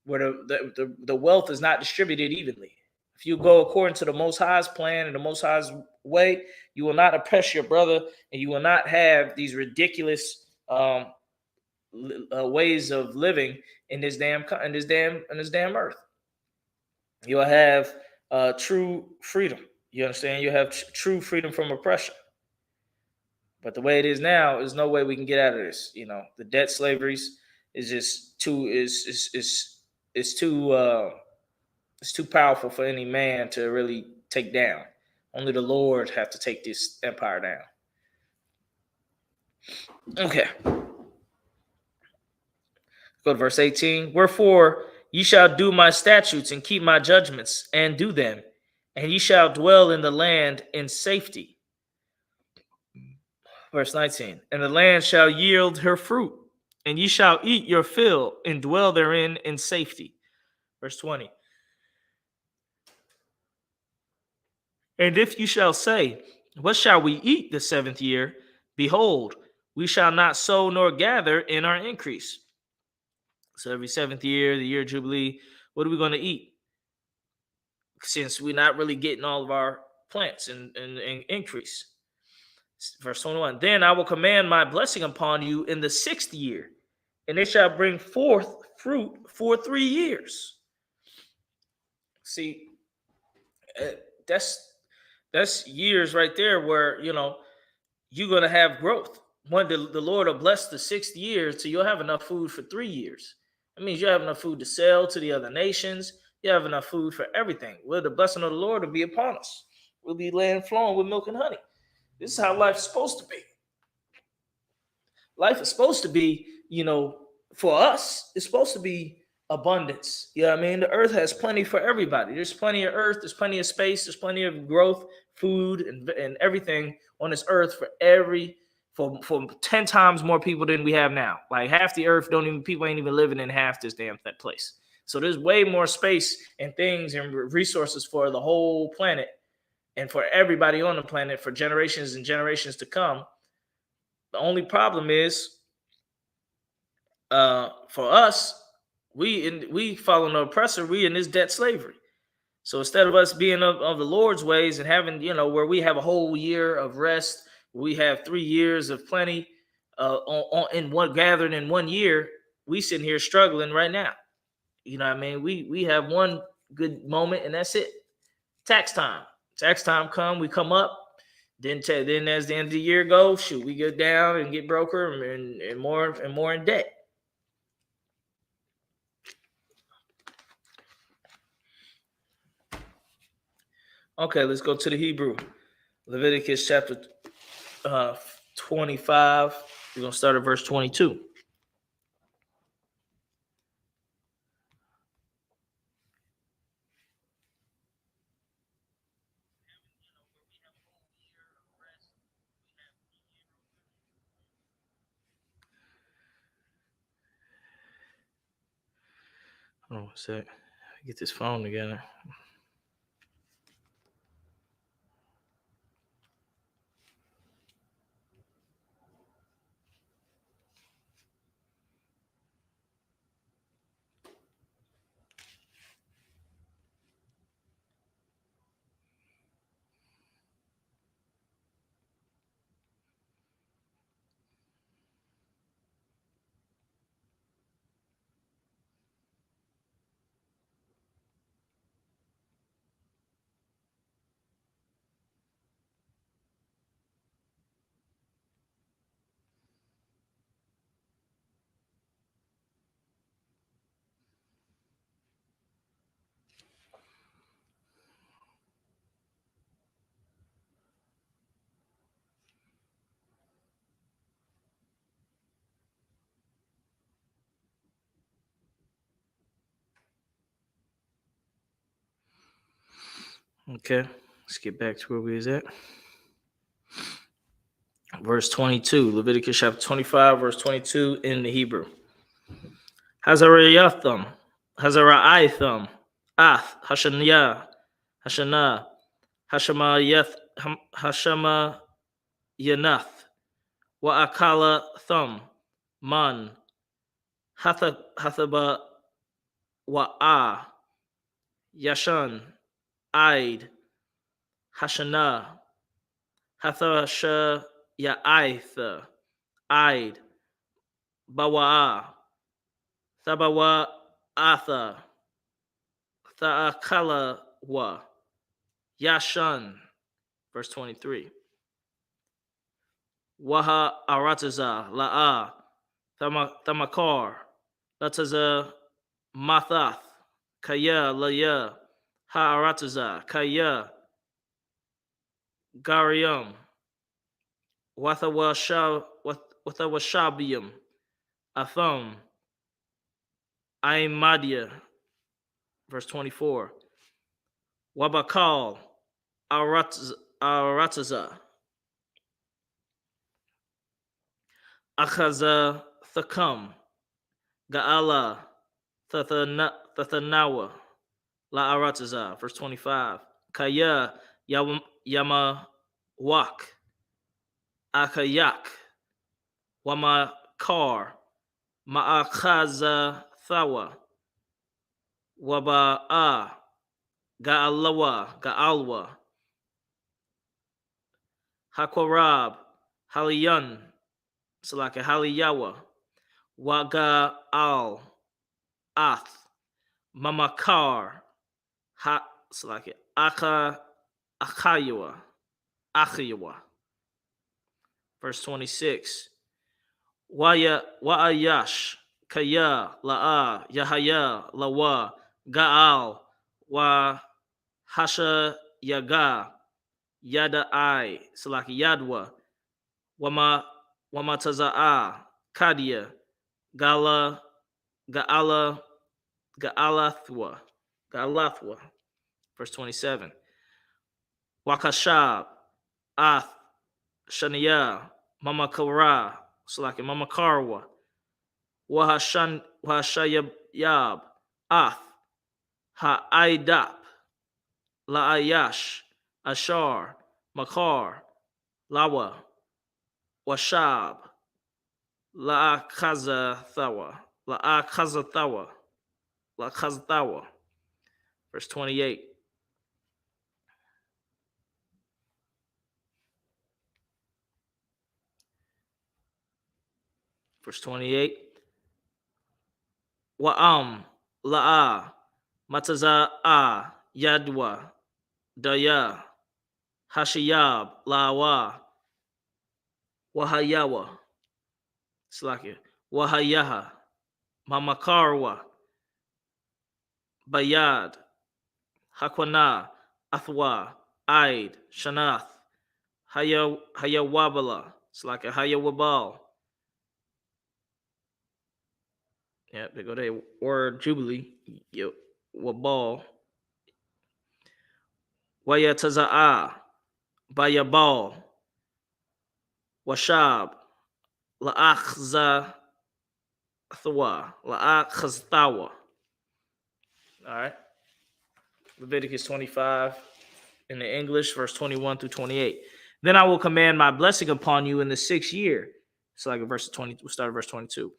where the wealth is not distributed evenly. If you go according to the Most High's plan and the Most High's way, you will not oppress your brother, and you will not have these ridiculous ways of living in this damn earth. You'll have true freedom. You understand? You have true freedom from oppression. But the way it is now, there's no way we can get out of this. The debt slaveries is just too It's too powerful for any man to really take down. Only the Lord have to take this empire down. Okay. Go to verse 18. Wherefore ye shall do my statutes and keep my judgments and do them, and ye shall dwell in the land in safety. Verse 19. And the land shall yield her fruit, and ye shall eat your fill and dwell therein in safety. Verse 20. And if you shall say, what shall we eat the 7th year? Behold, we shall not sow nor gather in our increase. So every 7th year, the year of Jubilee, what are we going to eat? Since we're not really getting all of our plants and increase. Verse 21. Then I will command my blessing upon you in the 6th year, and it shall bring forth fruit for 3 years. See, that's years right there where, you're going to have growth. When the Lord will bless the 6th year, so you'll have enough food for 3 years. That means you have enough food to sell to the other nations. You have enough food for everything. Well, the blessing of the Lord will be upon us. We'll be land flowing with milk and honey. This is how life's supposed to be. Life is supposed to be, for us, it's supposed to be abundance. You know what I mean? The earth has plenty for everybody. There's plenty of earth, there's plenty of space, there's plenty of growth, food, and everything on this earth for 10 times more people than we have now. Like half the earth people ain't even living in half this damn place. So there's way more space and things and resources for the whole planet and for everybody on the planet for generations and generations to come. The only problem is, for us, we follow the oppressor. We in this debt slavery. So instead of us being of the Lord's ways and having, where we have a whole year of rest, we have 3 years of plenty, in one gathered in 1 year. We sitting here struggling right now. You know what I mean? We have one good moment and that's it. Tax time. Tax time come. We come up. Then as the end of the year goes, we go down and get broker and more in debt. Okay, let's go to the Hebrew. Leviticus chapter 25. We're going to start at verse 22. Hold on one sec. Get this phone together. Okay, let's get back to where we was at. Verse 22, Leviticus chapter 25, verse 22 in the Hebrew. Hazarayatham, Hazaraitham, Ath, Hashanah, Hashama Yanath, Wa'akala Thum, Man, Hathaba Wa'a, Yashan, Aid, Hashanah, Hathasha Ya'aitha, Aid, Bawa'a, Thabawa Atha, Tha'akala Wa, Yashan, verse 23. Waha Arataza, La'a, Thamakar, Lataza Mathath, Kaya, Laya, Ha'arataza, Kaya, Garium, Wathawashabium, Atham, Aimadia, verse 24. Wabakal, Arataza, Achaza, Thakam, Ga'ala, Tathanawa, La Arataza, verse 25. Kaya, Yamawak, Akayak, Wamakar, Ma'akaza Thawa, Waba'a, Ga'alwa, Hakwarab, Haliyan, Salaka Haliyawa, Waga'al, Ath, Mamakar, Salaka Akayawa, verse 26. Wa'ayash, Kaya, La'a, Yahaya, Lawa, Ga'al, Wa Hasha Yaga, Yada'ai, Salaki Yadwa, Wamataza'a, Kadia, Ga'alathwa, verse 27. Wakashab, Ath, Shaniya, Mamakara, Salaki Mamakarwa, Wahashayab, Ath, Ha'aidap, La'ayash, Ashar, Makar, Lawa, Washab, La'akazathawa, verse 28. Verse 28. Wa'am, La'a, Mataza'a, Yadwa, Daya, Hashiyab, Lawa, Wahayawa, Slakia, Wahayaha, Mamakarwa, Bayad, Hakwana, Athwa, Aid, Shanath, Hayawabala, Slakia, Hayawabal. Yeah, they go to word Jubilee, Wabal, Wayataza'a, Bayabal, Washab, La'akhza Thwa, La'akhaztawa. All right. Leviticus 25 in the English, verse 21 through 28. Then I will command my blessing upon you in the 6th year. It's like a verse 20, we'll start at verse 22.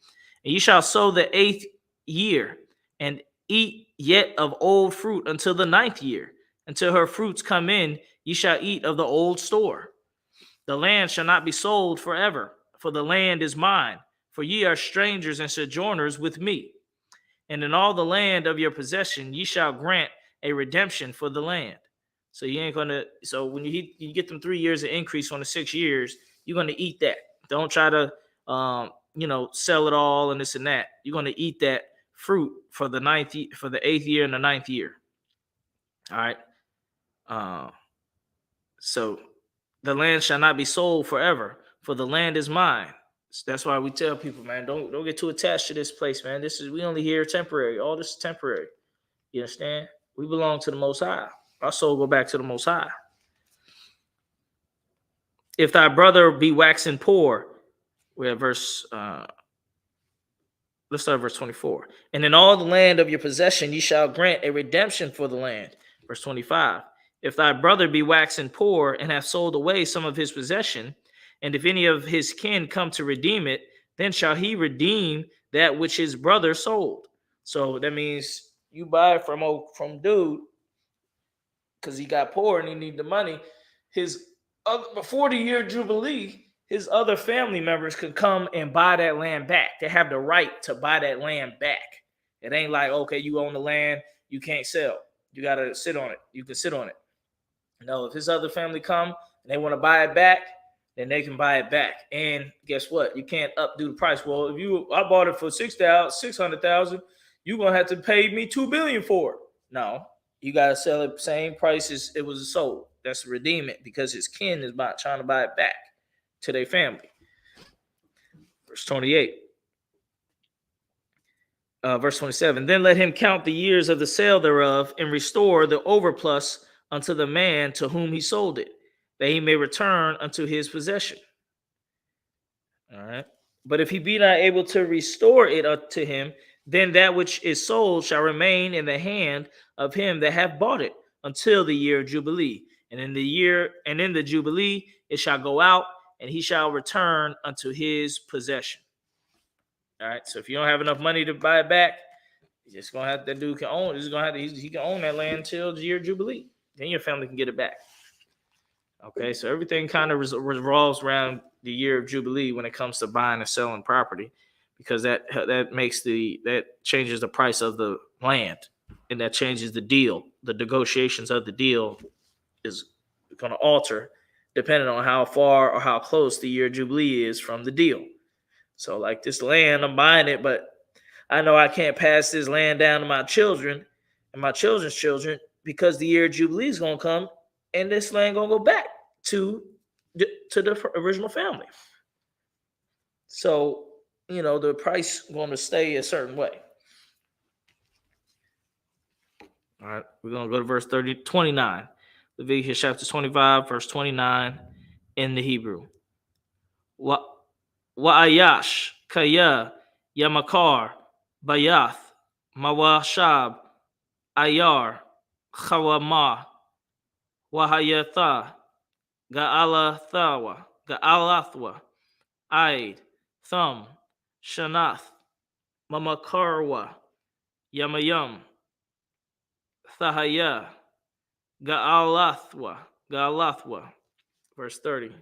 And ye shall sow the 8th year, and eat yet of old fruit until the 9th year. Until her fruits come in, ye shall eat of the old store. The land shall not be sold forever, for the land is mine. For ye are strangers and sojourners with me. And in all the land of your possession, ye shall grant a redemption for the land. So you ain't gonna. So when you get them 3 years of increase on the 6 years, you're gonna eat that. Don't try to, sell it all and this and that. You're gonna eat that fruit for the 8th year and the 9th year. All right. So the land shall not be sold forever, for the land is mine. That's why we tell people, man, don't get too attached to this place, man. We only here temporary. All this is temporary. You understand? We belong to the Most High. Our soul go back to the Most High. If thy brother be waxing poor, we're at verse. Let's start at verse 24. And in all the land of your possession, ye shall grant a redemption for the land. Verse 25. If thy brother be waxing poor and have sold away some of his possession, and if any of his kin come to redeem it, then shall he redeem that which his brother sold. So that means you buy it from dude because he got poor and he need the money. Before the year Jubilee, his other family members could come and buy that land back. They have the right to buy that land back. It ain't like, okay, you own the land, you can't sell. You got to sit on it. You can sit on it. No, if his other family come and they want to buy it back, then they can buy it back. And guess what? You can't updo the price. Well, I bought it for $600,000, you're gonna have to pay me $2 billion for it. No, You gotta sell it same price as it was sold. That's redeem it because his kin is trying to buy it back to their family. Verse 28. Verse 27. Then let him count the years of the sale thereof and restore the overplus unto the man to whom he sold it, that he may return unto his possession. All right. But if he be not able to restore it unto him, then that which is sold shall remain in the hand of him that hath bought it until the year of Jubilee. And in the Jubilee it shall go out, and he shall return unto his possession. All right. So if you don't have enough money to buy it back, you're just gonna have that dude can own. He can own that land until the year of Jubilee. Then your family can get it back. Okay, so everything kind of revolves around the year of Jubilee when it comes to buying and selling property, because that changes the price of the land, and that changes the deal. The negotiations of the deal is going to alter depending on how far or how close the year of Jubilee is from the deal. So, like this land, I'm buying it, but I know I can't pass this land down to my children and my children's children because the year of Jubilee is going to come and this land going to go back to the original family. So, the price going to stay a certain way. All right, we're going to go to verse 29. Leviticus chapter 25, verse 29 in the Hebrew. Wa'ayash kaya yamakar bayath mawashab ayar chawama wahayatha ga'alathwa aid thum shanath mamakarwa yamayum thahaya ga'alathwa. Verse 30.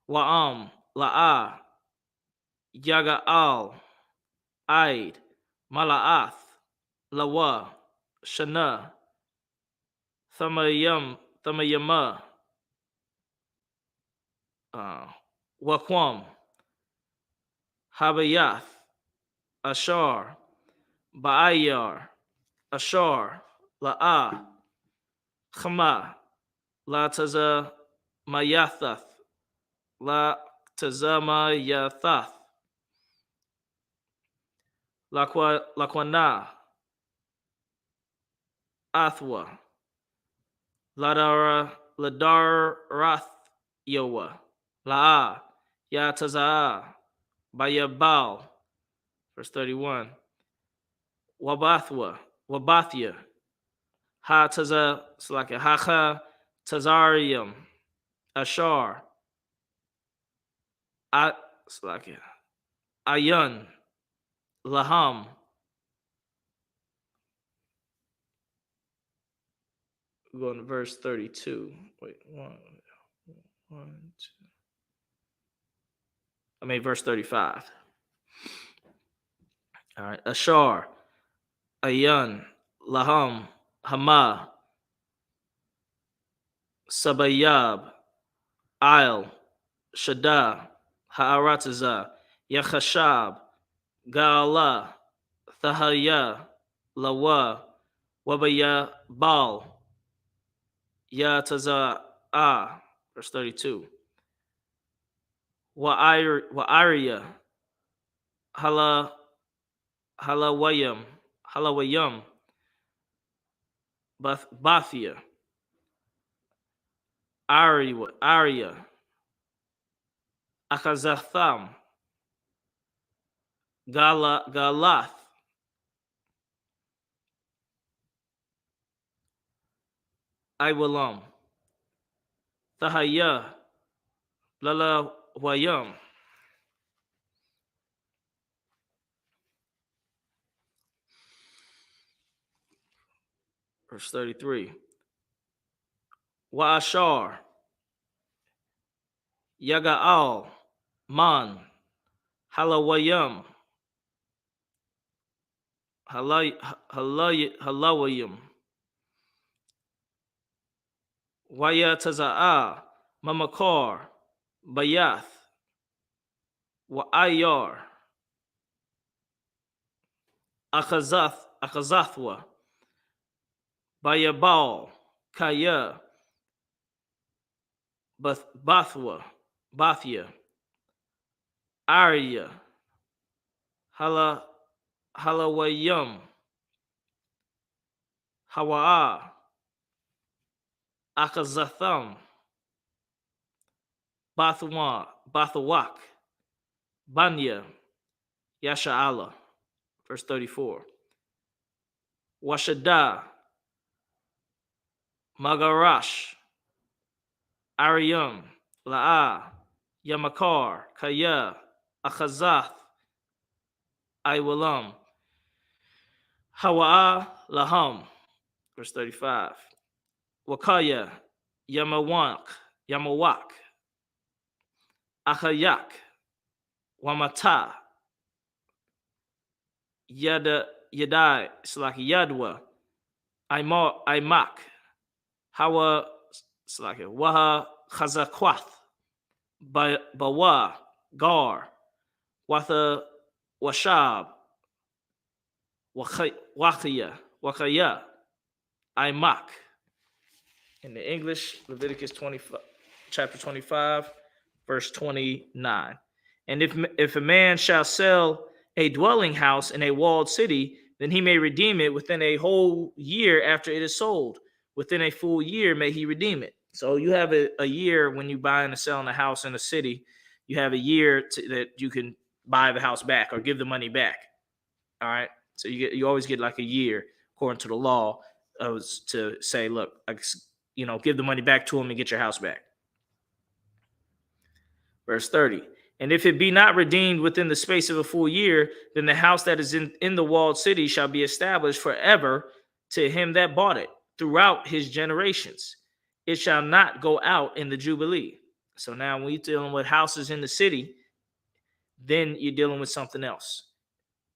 Wa'am la'a yaga'al aid mala'ath lawa shana thamayama wakwam habayath ashar ba'ayar ashar la'a khama la taza mayathath la tazamayathath lakwana athwa ladarath yowa la'a yataza bayabal. Verse 31. Wabathya ha taza slaka hacha tazarium ashar ayun laham. We're going to verse 32. Wait, verse 35. All right. Ashar, ayun, laham, hama, sabayab, il, shada, ha'arataza, yachashab, ga'ala, thahaya, lawa, wabaya, bal, yataza'a. Verse 32. Wa'ariya, halawayam, bathia, Arya, Akazatham, Galath, Iwalam, Thahaya, Lalawayam. Verse 33. Wa'ashar, Yaga'al, Man, Halawayam, Halawayam, Wayataza'a, Mamakar, Bayath, Wa'ayar, Akazath Akazathwa, Bayabal, Kaya, Bathwa, Bathia, Arya, Halawayum, Hawa'a, Akazatham, Bathawak, Banya, Yasha'ala. Verse 34. Washada, Magarash, Ariyam, La'a, Yamakar, Kaya, Achazath, Iwalam, Hawa'a, Laham. Verse 35. Wakaya, Yamawak, Achayak, Wamata, Yadai, Slaki Yadwa, Imak, Hawa, Slaki, Waha, Chazakwath, Bawa, Gar, Watha, Washab, Wakaya, Imak. In the English, Leviticus 25, chapter 25, verse 29. And if a man shall sell a dwelling house in a walled city, then he may redeem it within a whole year after it is sold. Within a full year may he redeem it. So you have a year when you buy and selling a house in a city. You have a year that you can buy the house back or give the money back. All right. So you always get like a year according to the law to say, look, give the money back to him and get your house back. Verse 30. And if it be not redeemed within the space of a full year, then the house that is in the walled city shall be established forever to him that bought it throughout his generations. It shall not go out in the Jubilee. So now when you're dealing with houses in the city, then you're dealing with something else.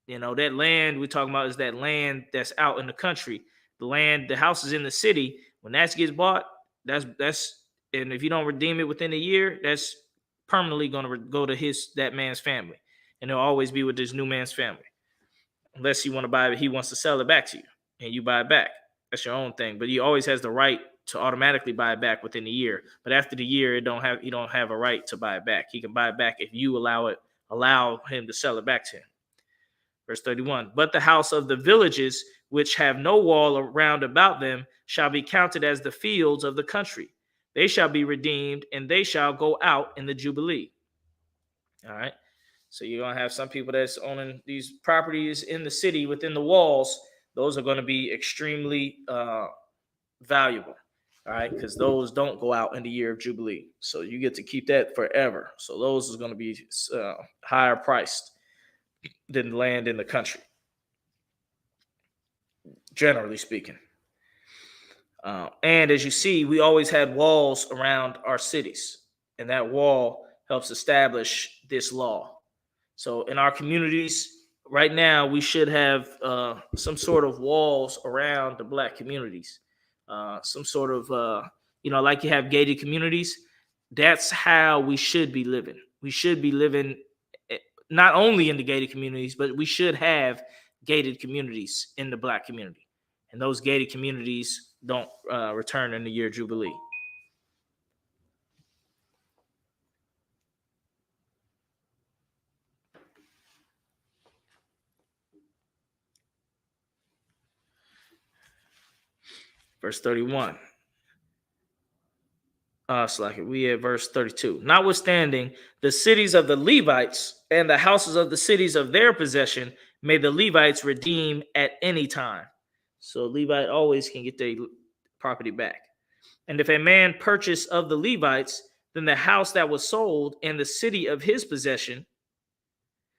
That land we're talking about is that land that's out in the country. The land, the houses in the city, when that gets bought, that's and if you don't redeem it within a year, that's permanently going to go to that man's family, and it'll always be with this new man's family, unless you want to buy it. He wants to sell it back to you, and you buy it back. That's your own thing. But he always has the right to automatically buy it back within a year. But after the year, he don't have a right to buy it back. He can buy it back if you allow him to sell it back to him. Verse 31. But the house of the villages which have no wall around about them shall be counted as the fields of the country. They shall be redeemed, and they shall go out in the Jubilee. All right. So you're going to have some people that's owning these properties in the city within the walls. Those are going to be extremely valuable. All right. Because those don't go out in the year of Jubilee. So you get to keep that forever. So those are going to be higher priced than land in the country, generally speaking. And as you see, we always had walls around our cities, and that wall helps establish this law. So in our communities right now, we should have some sort of walls around the Black communities, some sort of, like you have gated communities. That's how we should be living. We should be living not only in the gated communities, but we should have gated communities in the Black community. And those gated communities don't return in the year Jubilee. Verse 31. We at verse 32. Notwithstanding, the cities of the Levites and the houses of the cities of their possession may the Levites redeem at any time. So Levite always can get their property back. And if a man purchase of the Levites, then the house that was sold and the city of his possession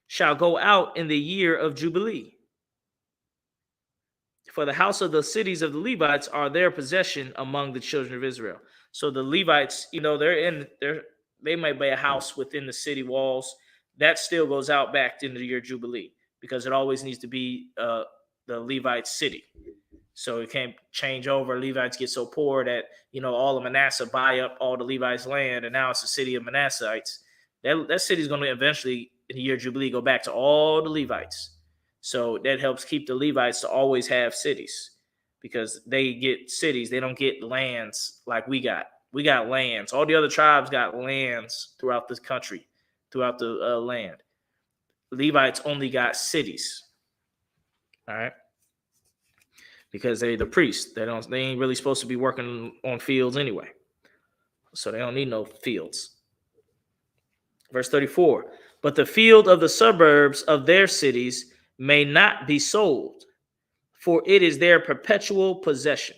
shall go out in the year of Jubilee. For the house of the cities of the Levites are their possession among the children of Israel. So the Levites, they might buy a house within the city walls. That still goes out back into the year Jubilee, because it always needs to be the Levite city. So it can't change over. Levites get so poor that, all of Manasseh buy up all the Levites' land, and now it's the city of Manasseites. That city is going to eventually, in the year Jubilee, go back to all the Levites. So that helps keep the Levites to always have cities, because they get cities. They don't get lands like we got. We got lands. All the other tribes got lands throughout this country, throughout the land. Levites only got cities. All right. Because they're the priests. They ain't really supposed to be working on fields anyway. So they don't need no fields. Verse 34. But the field of the suburbs of their cities may not be sold, for it is their perpetual possession.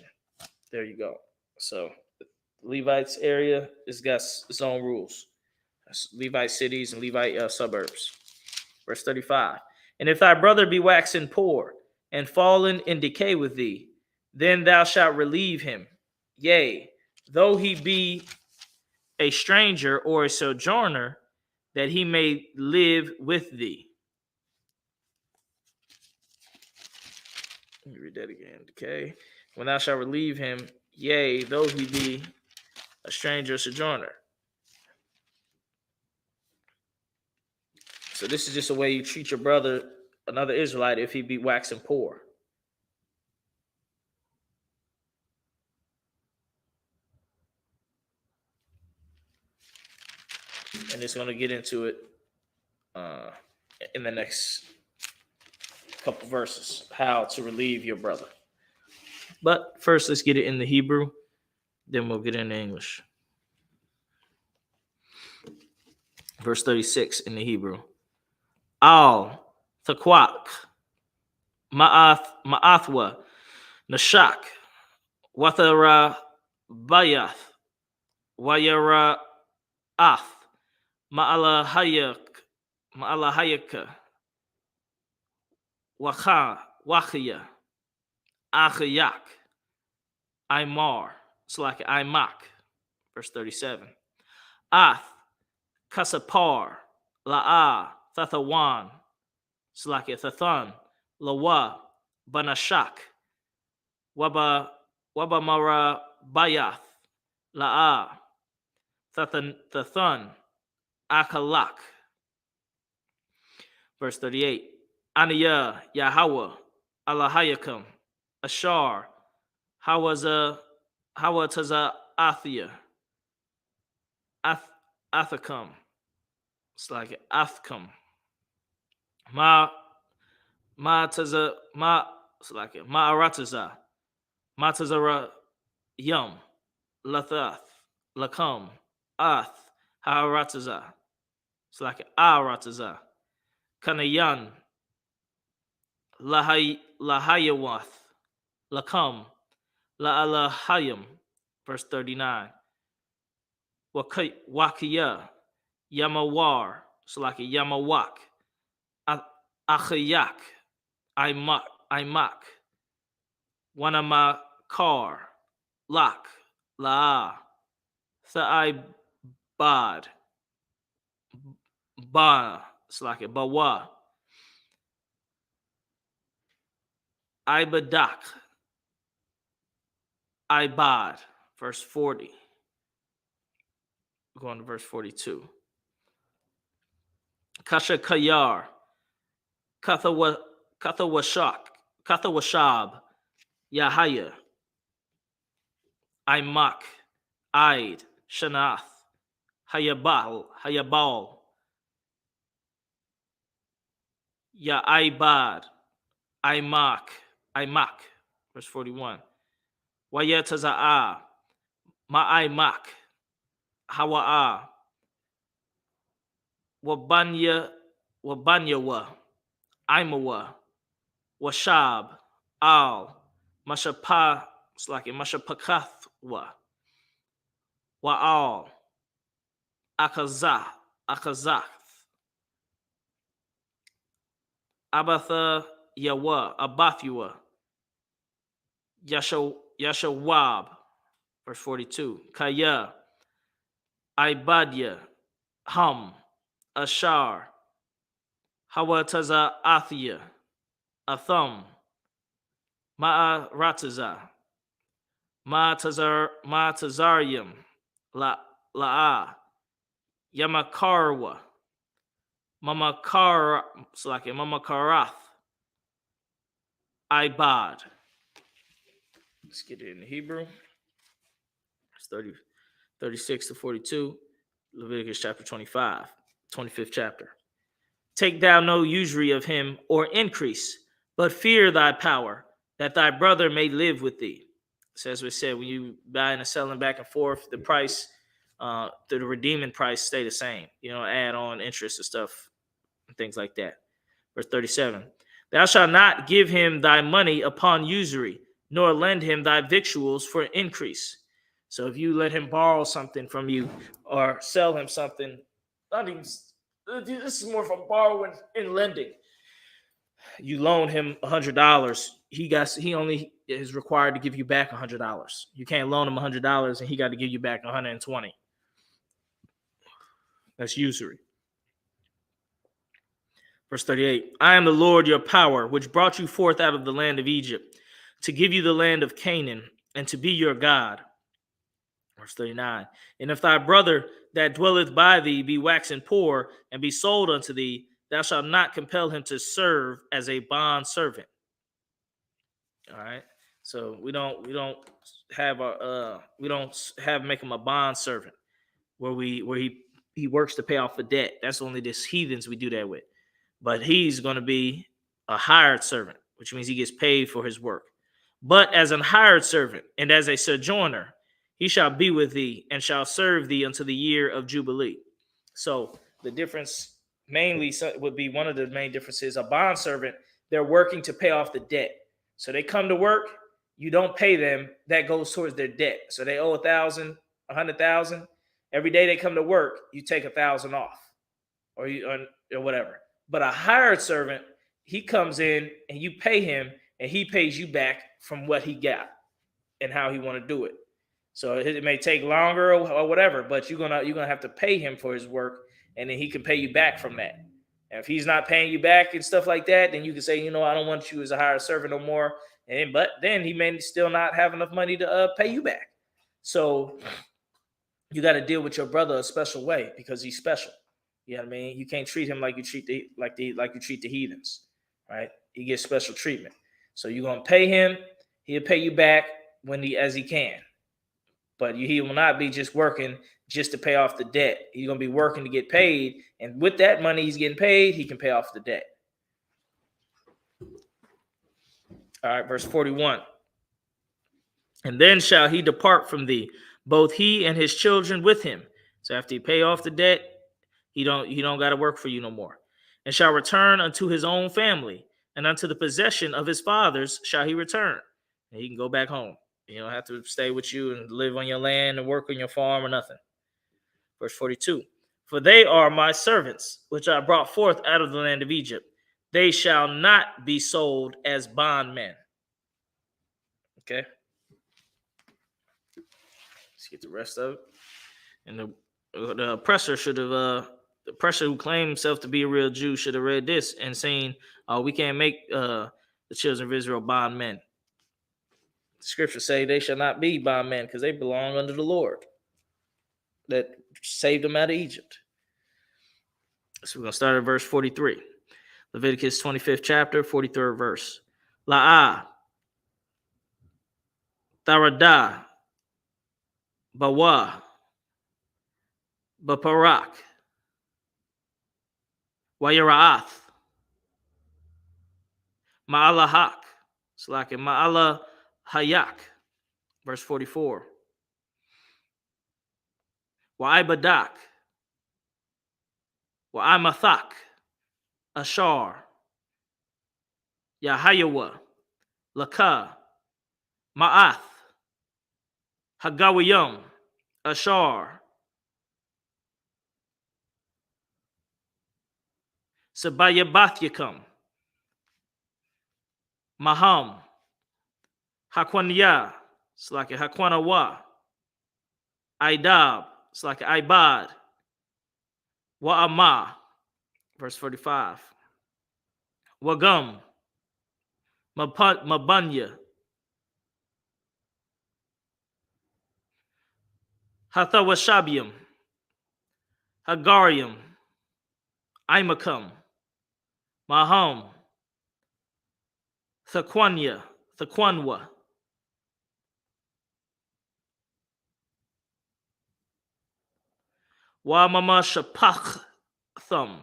There you go. So Levites area has got its own rules. That's Levite cities and Levite suburbs. Verse 35. And if thy brother be waxen poor and fallen in decay with thee, then thou shalt relieve him. Yea, though he be a stranger or a sojourner, that he may live with thee. Let me read that again. Decay. When thou shalt relieve him, yea, though he be a stranger or sojourner. So this is just a way you treat your brother, another Israelite, if he be waxing poor. And it's going to get into it in the next couple verses, how to relieve your brother. But first, let's get it in the Hebrew, then we'll get into English. Verse 36 in the Hebrew. Al, Thakwak, Ma'athwa, Nashak, Wathara, Bayath, Wayara, Ath, Ma'ala Hayaka, Wachia, Achayak, Imar. It's like Imak. Verse 37. Ath, Kasapar, La'a, Thathawan. It's like Thathan, Lawa, Banashak, Wabamara Bayath, La'a, Thathan, Akalak. Verse 38. Aniya, Yahweh, Allahayakam, Ashar, Hawaza Athia, Athakam. It's like Athkam. It's like Ma'arataza, Matazara Yum, Lathath, Lakam, Ath, Haarataza. It's like Arataza, Kanayan, Lahayawath, Lakam, La'alahayim. Verse 39. Wakiya, Yamawar. It's like a Yamawak. Achayak, Imak, Wanamakar, Lak, La'a, Tha'ibad, Ba, it's like a Bawa, Ibadak, Ibad. Verse 40. We're going to verse 42. Kasha Kayar, Kathawashab, Yahaya, Imak, Aid, Shanath, Hayabal, Ya'ibad, Imak, verse 41. Wayataza'a, Ma'aimak, Hawa'a, Wabanyawa, Imawa, Washab, Al, Mashapa, it's like Mashapakathwa, Wa'al, Akazah, Abatha Yawa, Abathua, Yashawab, verse 42. Kaya, Ibadya, Hum, Ashar, Hawataza Athia, Atham, Ma'arataza, Ma'tazarium, La'a, Yamakarwa, Mamakarath, ibad. Let's get it in Hebrew. It's 36 to 42. Leviticus chapter 25, 25th chapter. Take thou no usury of him or increase, but fear thy power, that thy brother may live with thee. So as we said, when you buying and selling back and forth, the price, the redeeming price stay the same. You know, add on interest and stuff and things like that. Verse 37. Thou shalt not give him thy money upon usury, nor lend him thy victuals for increase. So if you let him borrow something from you or sell him something, not even this is more from borrowing and lending. You loan him $100. He only is required to give you back $100. You can't loan him $100 and he got to give you back 120. That's usury. Verse 38. I am the Lord your power, which brought you forth out of the land of Egypt, to give you the land of Canaan, and to be your God. Verse 39. And if thy brother that dwelleth by thee be waxen poor, and be sold unto thee, thou shalt not compel him to serve as a bond servant. All right. So we don't make him a bond servant where he works to pay off the debt. That's only this heathens we do that with. But he's going to be a hired servant, which means he gets paid for his work. But as an hired servant and as a sojourner, he shall be with thee and shall serve thee unto the year of Jubilee. So the difference mainly would be, one of the main differences, a bond servant, they're working to pay off the debt. So they come to work, you don't pay them, that goes towards their debt. So they owe 1,000, 100,000. Every day they come to work, you take 1,000 off or whatever. But a hired servant, he comes in and you pay him and he pays you back from what he got and how he want to do it. So it may take longer or whatever, but you're gonna have to pay him for his work, and then he can pay you back from that. And if he's not paying you back and stuff like that, then you can say, I don't want you as a hired servant no more. But then he may still not have enough money to pay you back. So you got to deal with your brother a special way because he's special. You know what I mean? You can't treat him like you treat the heathens, right? He gets special treatment. So you're gonna pay him. He'll pay you back as he can. But he will not be just working just to pay off the debt. He's going to be working to get paid. And with that money he's getting paid, he can pay off the debt. All right, verse 41. And then shall he depart from thee, both he and his children with him. So after he pay off the debt, he don't got to work for you no more. And shall return unto his own family, and unto the possession of his fathers shall he return. And he can go back home. You don't have to stay with you and live on your land and work on your farm or nothing. Verse 42. For they are my servants, which I brought forth out of the land of Egypt. They shall not be sold as bondmen. Okay. Let's get the rest of it. And the oppressor should have, the oppressor who claimed himself to be a real Jew should have read this and seen, we can't make the children of Israel bondmen. The scriptures say they shall not be bondmen because they belong under the Lord that saved them out of Egypt. So we're going to start at verse 43. Leviticus 25th chapter, 43rd verse. La'ah, Taradah, Bawa, Baparak, Wayara'ath, Ma'alahak, Slakin, Ma'ala Hayak, verse 44. Wa'ibadak, Wa'imathak, Ashar, Yahayawa, Lakah, Ma'ath, Hagawiyum, Ashar, Sabayabathyakum, Maham, Hakwanya, it's like a Hakwanawa, Aidab, it's like Ibad, Wa'amah, verse 45, Wagum, Mabanya, Hathawashabium, Hagarium, Imakum, Maham, Thaquanya, Thaquanwa. Wa mama shapach thum,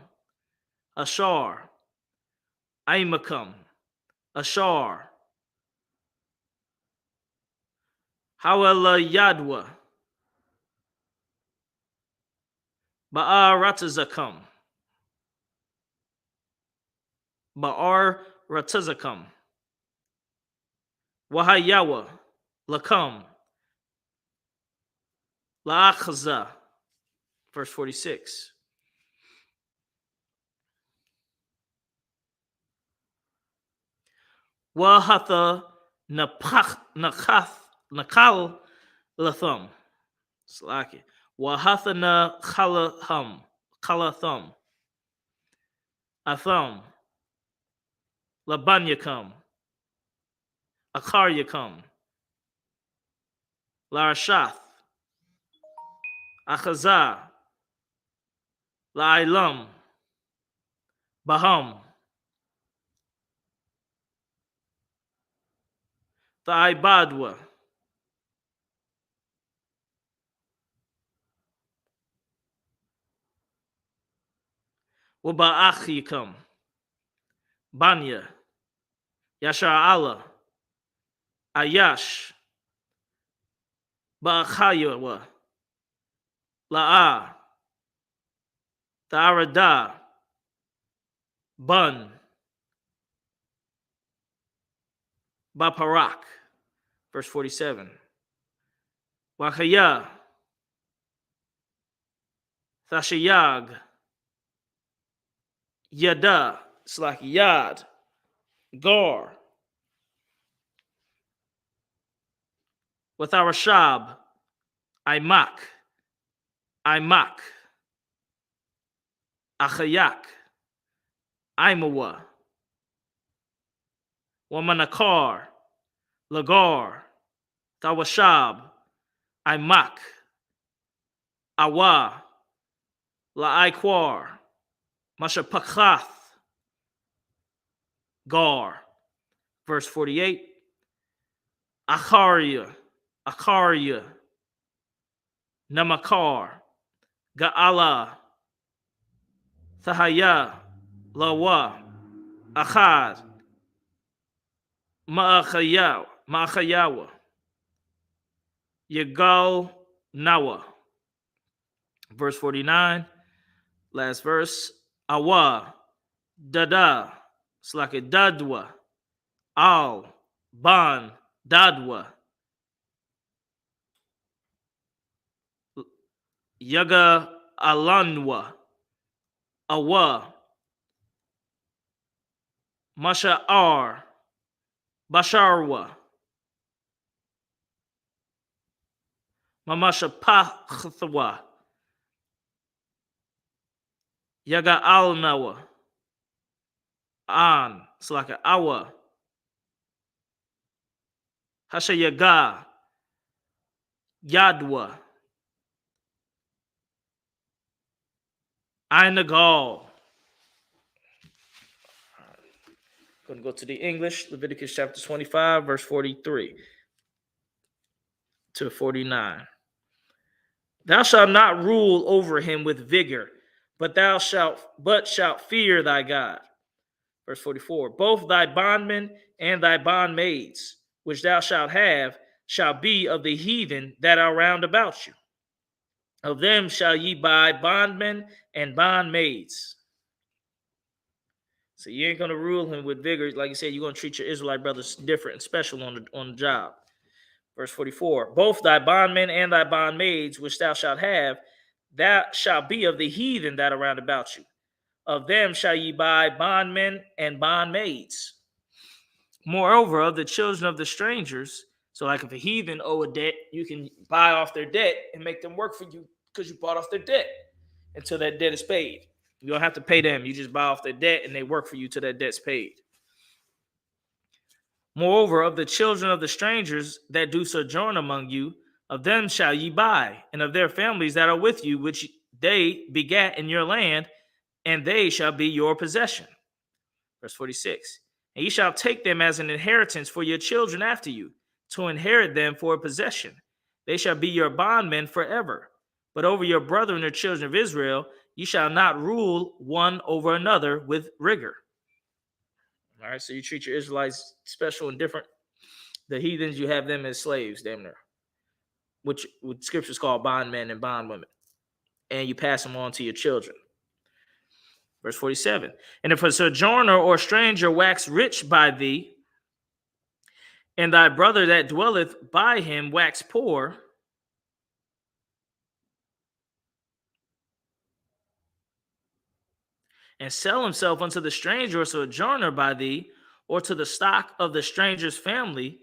Ashar, Aimakam, Ashar, Hawala Yadwa, Ba'ar Ratazakam, Ba'ar Ratazakam, Wahayawa, Lakam, La'achaza, verse 46. Wahatha Napach Nakal Lathum. Slaki. Wahathana Kalathum. Athum. Labanyakam. Akaryakam. Larashath. Achazah. La'ilam. Baham. Tha'ibadwa. Waba'achikam. Banya. Yashar Allah. Ayash. Ba'achayawa. La'a. Ta'arada. Bun. Baparak. Verse 47. Wachaya. Thashayag. Yada. It's like Yad. Gar. With our Shab. Imak. Achayak. Imawa. Wamanakar. Lagar. Tawashab. Imak. Awa. La'aikwar. Mashapakath. Gar. Verse 48. Akarya. Namakar. Ga'ala. Thahaya. Lawa. Achad. Ma'achayawa. Yagal Nawa. Verse 49. Last verse. Awa. Dada. It's like a dadwa. Al. Ban. Dadwa. Yaga Alanwa. Awa. Masha'ar. Basharwa. Mamasha Pathwa. Yaga Alnawa. An. It's like an awa. Hashayaga. Yadwa. Einagal. Going to go to the English. Leviticus chapter 25, verse 43 to 49. Thou shalt not rule over him with vigor, but shalt fear thy God. Verse 44. Both thy bondmen and thy bondmaids, which thou shalt have, shall be of the heathen that are round about you. Of them shall ye buy bondmen and bondmaids. So you ain't going to rule him with vigor. Like you said, you're going to treat your Israelite brothers different and special on the job. Verse 44. Both thy bondmen and thy bondmaids, which thou shalt have, that shall be of the heathen that are round about you. Of them shall ye buy bondmen and bondmaids. Moreover, of the children of the strangers, so like if a heathen owe a debt, you can buy off their debt and make them work for you because you bought off their debt until that debt is paid. You don't have to pay them. You just buy off their debt and they work for you till that debt's paid. Moreover, of the children of the strangers that do sojourn among you, of them shall ye buy, and of their families that are with you, which they begat in your land, and they shall be your possession. Verse 46. And ye shall take them as an inheritance for your children after you, to inherit them for a possession. They shall be your bondmen forever. But over your brethren, the children of Israel, ye shall not rule one over another with rigor. All right, so you treat your Israelites special and different. The heathens, you have them as slaves, damn near, which scriptures call bondmen and bondwomen. And you pass them on to your children. Verse 47. And if a sojourner or stranger wax rich by thee, and thy brother that dwelleth by him wax poor, and sell himself unto the stranger or sojourner by thee, or to the stock of the stranger's family,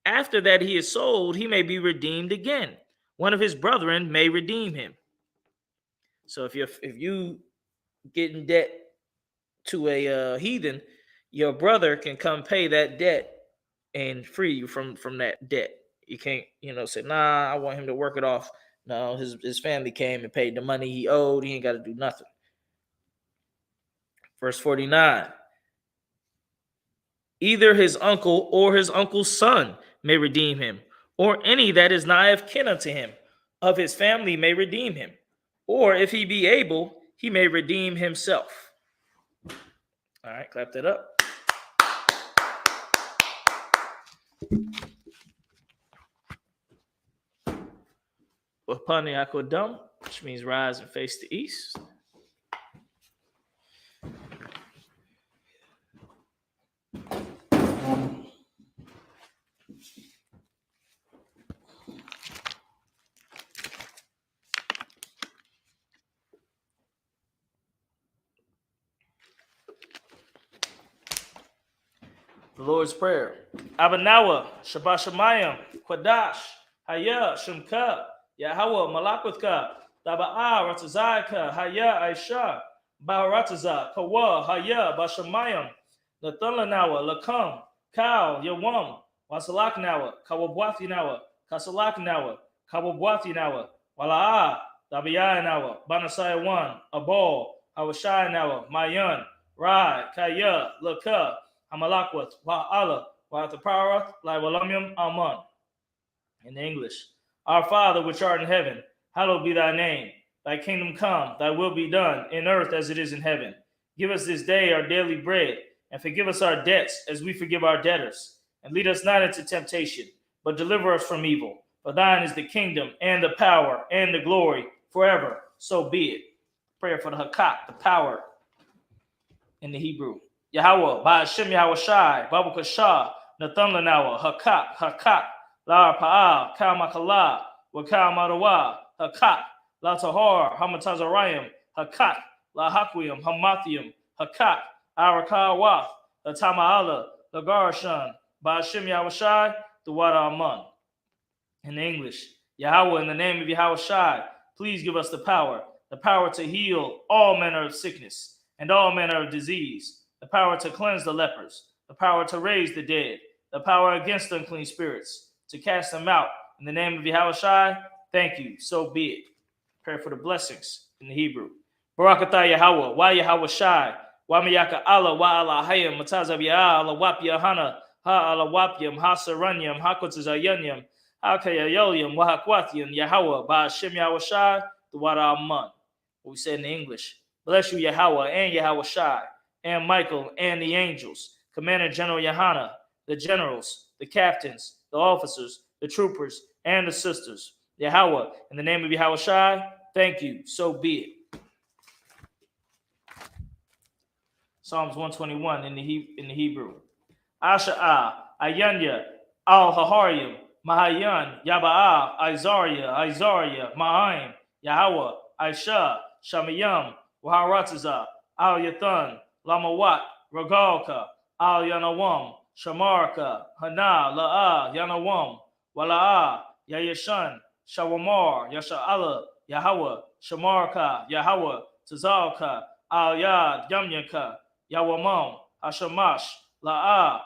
after that he is sold, he may be redeemed again. One of his brethren may redeem him. So if you get in debt to a heathen, your brother can come pay that debt and free you from that debt. You can't, say, nah, I want him to work it off. No, his family came and paid the money he owed. He ain't got to do nothing. Verse 49. Either his uncle or his uncle's son may redeem him, or any that is nigh of kin unto him of his family may redeem him. Or if he be able, he may redeem himself. All right, clap that up. Wapani Akodum, which means rise and face the east. The Lord's Prayer. Abanawa, Shabbat Shemayim, Kwadash, Haya, Shemka, Yahweh, Malakutka, Taba'a, Ratazaka, Haya, Aisha, Baharataza, Kawa, Haya, Bashamayim, Nathanlanawa, Lakam, Kal, Yawam, Wasalaknawa, Kawabwathinawa, Kasalaknawa, Kawabwathinawa, Wala'a, Dabianawa, Banasai 1, Abol, Hawashinawa, Mayan, Rai, Kaya, Laka, Hamalakwat, Wa'ala, Wa'ataparath, Laiwalamyam, Aman. In English, Our Father which art in heaven, hallowed be thy name. Thy kingdom come, thy will be done, in earth as it is in heaven. Give us this day our daily bread, and forgive us our debts as we forgive our debtors. And lead us not into temptation, but deliver us from evil. For thine is the kingdom, and the power, and the glory, forever. So be it. Prayer for the Hakak, the power, in the Hebrew. Yahweh, Ba'ashem Yahweh Shai, Babu Kashah, Nathan Lanawa, Hakak, La Pa'al, Kal Makala, Wakal Madawa, Hakak, La Tahar, Hamatazarayim, Hakak, La Hakwiyam, Hamathium, Hakak, Arakawath, La Tama'ala, La Garashan, Ba'ashem Yahweh Shai, the Wada Aman. In English, Yahweh, in the name of Yahweh Shai, please give us the power to heal all manner of sickness and all manner of disease, the power to cleanse the lepers, the power to raise the dead, the power against unclean spirits, to cast them out. In the name of Yahweh Shai, thank you, so be it. Pray for the blessings in the Hebrew. Barakatah Yahweh, Wa Yahweh Shai, Wa Miyaka Allah, Wa Allah Hayam, Matazab Yah, Allah Wapya Hana, Ha Allah Wapyam, Ha Saranyam, Ha Kotazayanyam, Ha Kayayoyam, Wa Hakwathyan, Yahweh, Ba'ashem Yahweh Shai, the Wada Aman. What we said in English. Bless you, Yahweh, and Yahweh Shai, and Michael, and the angels, Commander General Yahana, the generals, the captains, the officers, the troopers, and the sisters. Yahweh, in the name of Yahweh Shai, thank you, so be it. Psalms 121 in the Hebrew. Asha'ah, Ayanya, Al-Haharyim, Mahayan, Yaba'ah, Izariah, Ma'aim, Yahweh, Aisha, Shamayam, Waharataza, Al-Yathan, Lamawat, Ragalka, Al-Yanawam, Shamarka, Hana, La'ah, Yanawam, Wala'ah, Yayashan, Shawamar, Yasha'ala, Yahweh, Shamarka, Yahweh, Tazalka, Al-Yad, Yamyaka, Yawamam, Hashamash, La'ah,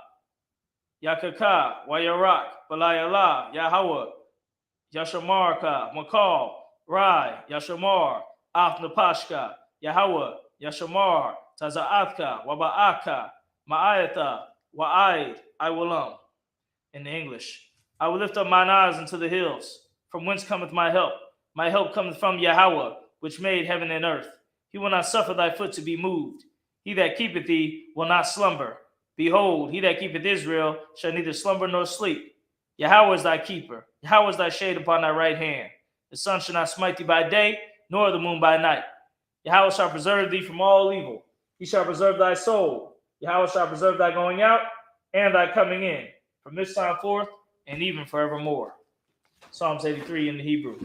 Yakaka, Wayarak, Balayala, Yahweh, Yashamarka, Makal, Rai, Yashamar, Afnapashka, Yahweh, Yashamar, Taza'atka, Waba'aka, Ma'ayata, Wa'id, I will in the English. I will lift up mine eyes unto the hills. From whence cometh my help? My help cometh from Yahweh, which made heaven and earth. He will not suffer thy foot to be moved. He that keepeth thee will not slumber. Behold, he that keepeth Israel shall neither slumber nor sleep. Yahweh is thy keeper. Yahweh is thy shade upon thy right hand. The sun shall not smite thee by day, nor the moon by night. Yahweh shall preserve thee from all evil. He shall preserve thy soul. Yahweh shall preserve thy going out and thy coming in, from this time forth and even forevermore. Psalms 83 in the Hebrew.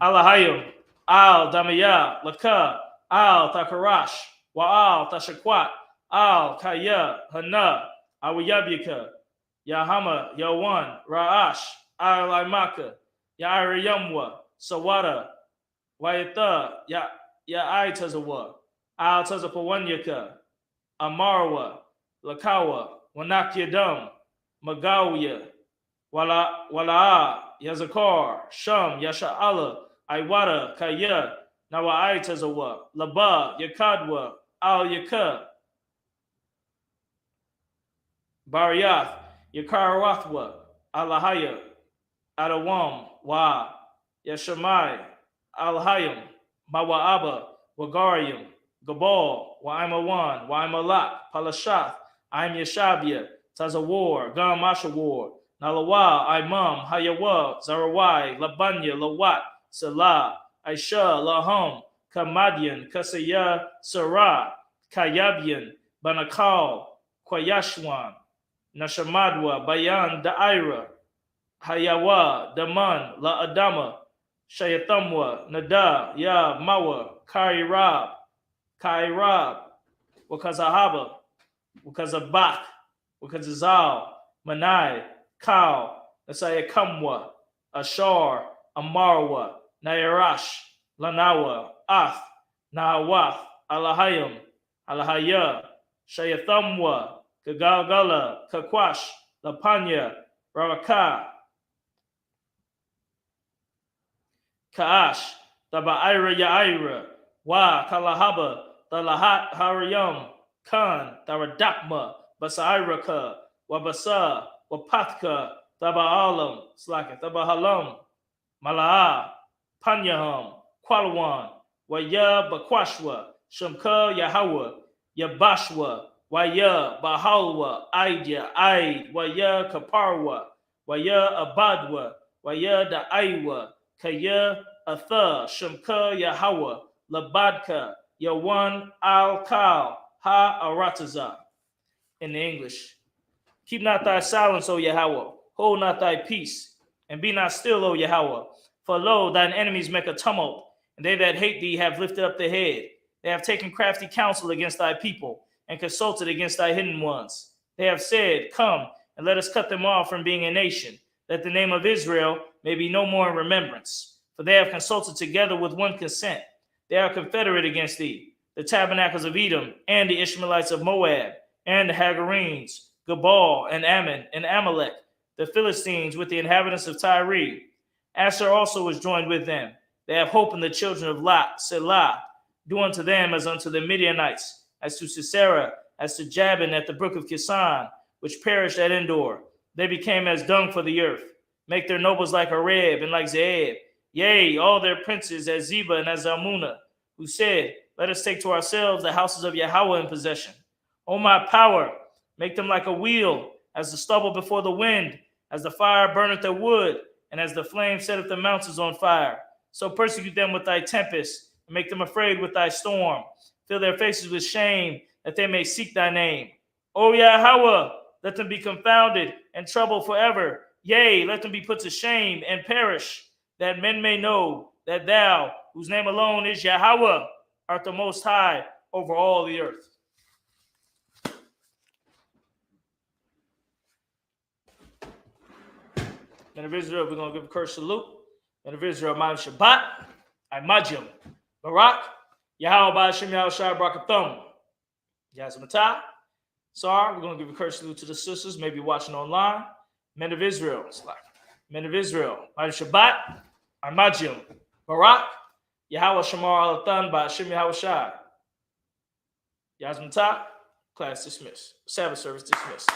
Alahayim, al damiyah, laka, al takarash, wa al tashakwat, al kaya, hana, awiyabika, yahama, yawan, ra'ash, al imaka, ya'ariyamwa, sawada, wayata, ya'aitazawa, al tazapawanyaka, amarwa, lakawa, wanakyadam, magawiya, Wala'a, Yazakar, Sham, Yasha'ala, Iwata, Kaya, Nawa'itazawa, Laba, Yakadwa, Al Yaka, Bariath, Yakarathwa, Alahaya, Adawam, Wa, Yashamai, Alhayim, Mawa'aba, Wagarium, Gabal, Waimawan, Waimalak, Palashath, Aim Yashabia, Tazawar, Gam Mashawar, Nalawa, Imam, Hayawa, Zarawai, Labanya, Lawat, Salah, Aisha, Laham, Kamadian, Kasaya, Sarah, Kayabian, Banakal, Kwayashwan, Nashamadwa, Bayan, Da'ira, Hayawa, Daman, La Adama, Shayathamwa, Nada, Ya, Mawa, Kairab, Wakazahaba, Wakazabak, Wakazazal, Manai, Kal, Nasayakamwa, Ashar, Amarwa, Nairash, Lanawa, Ath, Nahawath, Alahayim, Alahaya, Shayathamwa, Kagalgala, Kakwash, Lapanya, Ravaka, Kaash, Taba'ira Ya'ira, Wa, Kalahaba, Talahat Hariyam, Khan, Taradakma, Basairaka, Wabasa, Wapatka, Taba'alam, Slaka, Tabahalam, Mala'a, Panyaham, Kwalawan, Waya Bakwashwa, Shamka Yahawah, Yabashwa, Waya Bahalwa, Aidya, Aid, Waya Kaparwa, Waya Abadwa, Waya Da'aiwa, Kaya Atha, Shamka Yahawah, Labadka, Yawan Al Kal, Ha Arataza. In the English. Keep not thy silence, O Yahweh. Hold not thy peace, and be not still, O Yahweh. For lo, thine enemies make a tumult, and they that hate thee have lifted up their head. They have taken crafty counsel against thy people, and consulted against thy hidden ones. They have said, Come, and let us cut them off from being a nation, that the name of Israel may be no more in remembrance. For they have consulted together with one consent. They are confederate against thee, the tabernacles of Edom, and the Ishmaelites of Moab, and the Hagarenes, Gabal, and Ammon, and Amalek, the Philistines with the inhabitants of Tyre. Asher also was joined with them. They have hope in the children of Lot, Selah. Do unto them as unto the Midianites, as to Sisera, as to Jabin at the brook of Kisan, which perished at Endor. They became as dung for the earth. Make their nobles like Areb and like Zeeb. Yea, all their princes as Zeba and as Zalmunna, who said, Let us take to ourselves the houses of Yahweh in possession. O my power, make them like a wheel, as the stubble before the wind, as the fire burneth the wood, and as the flame setteth the mountains on fire. So persecute them with thy tempest, and make them afraid with thy storm. Fill their faces with shame, that they may seek thy name. O Yahweh, let them be confounded and troubled forever. Yea, let them be put to shame and perish, that men may know that thou, whose name alone is Yahweh, art the most high over all the earth. Men of Israel, we're going to give a curse salute. Men of Israel, Ma'am Shabbat, Imajim, Barak, Yahweh Ba'ashem Yahushai Barakathum, Yazmatah. Sorry, we're going to give a curse salute to the sisters, maybe watching online. Men of Israel, it's like Men of Israel, Ma'am Shabbat, Imajim, Barak, Yahweh Shamar Alathan Ba'ashem Yahushai, Yazmatah, Class dismissed. Sabbath service dismissed.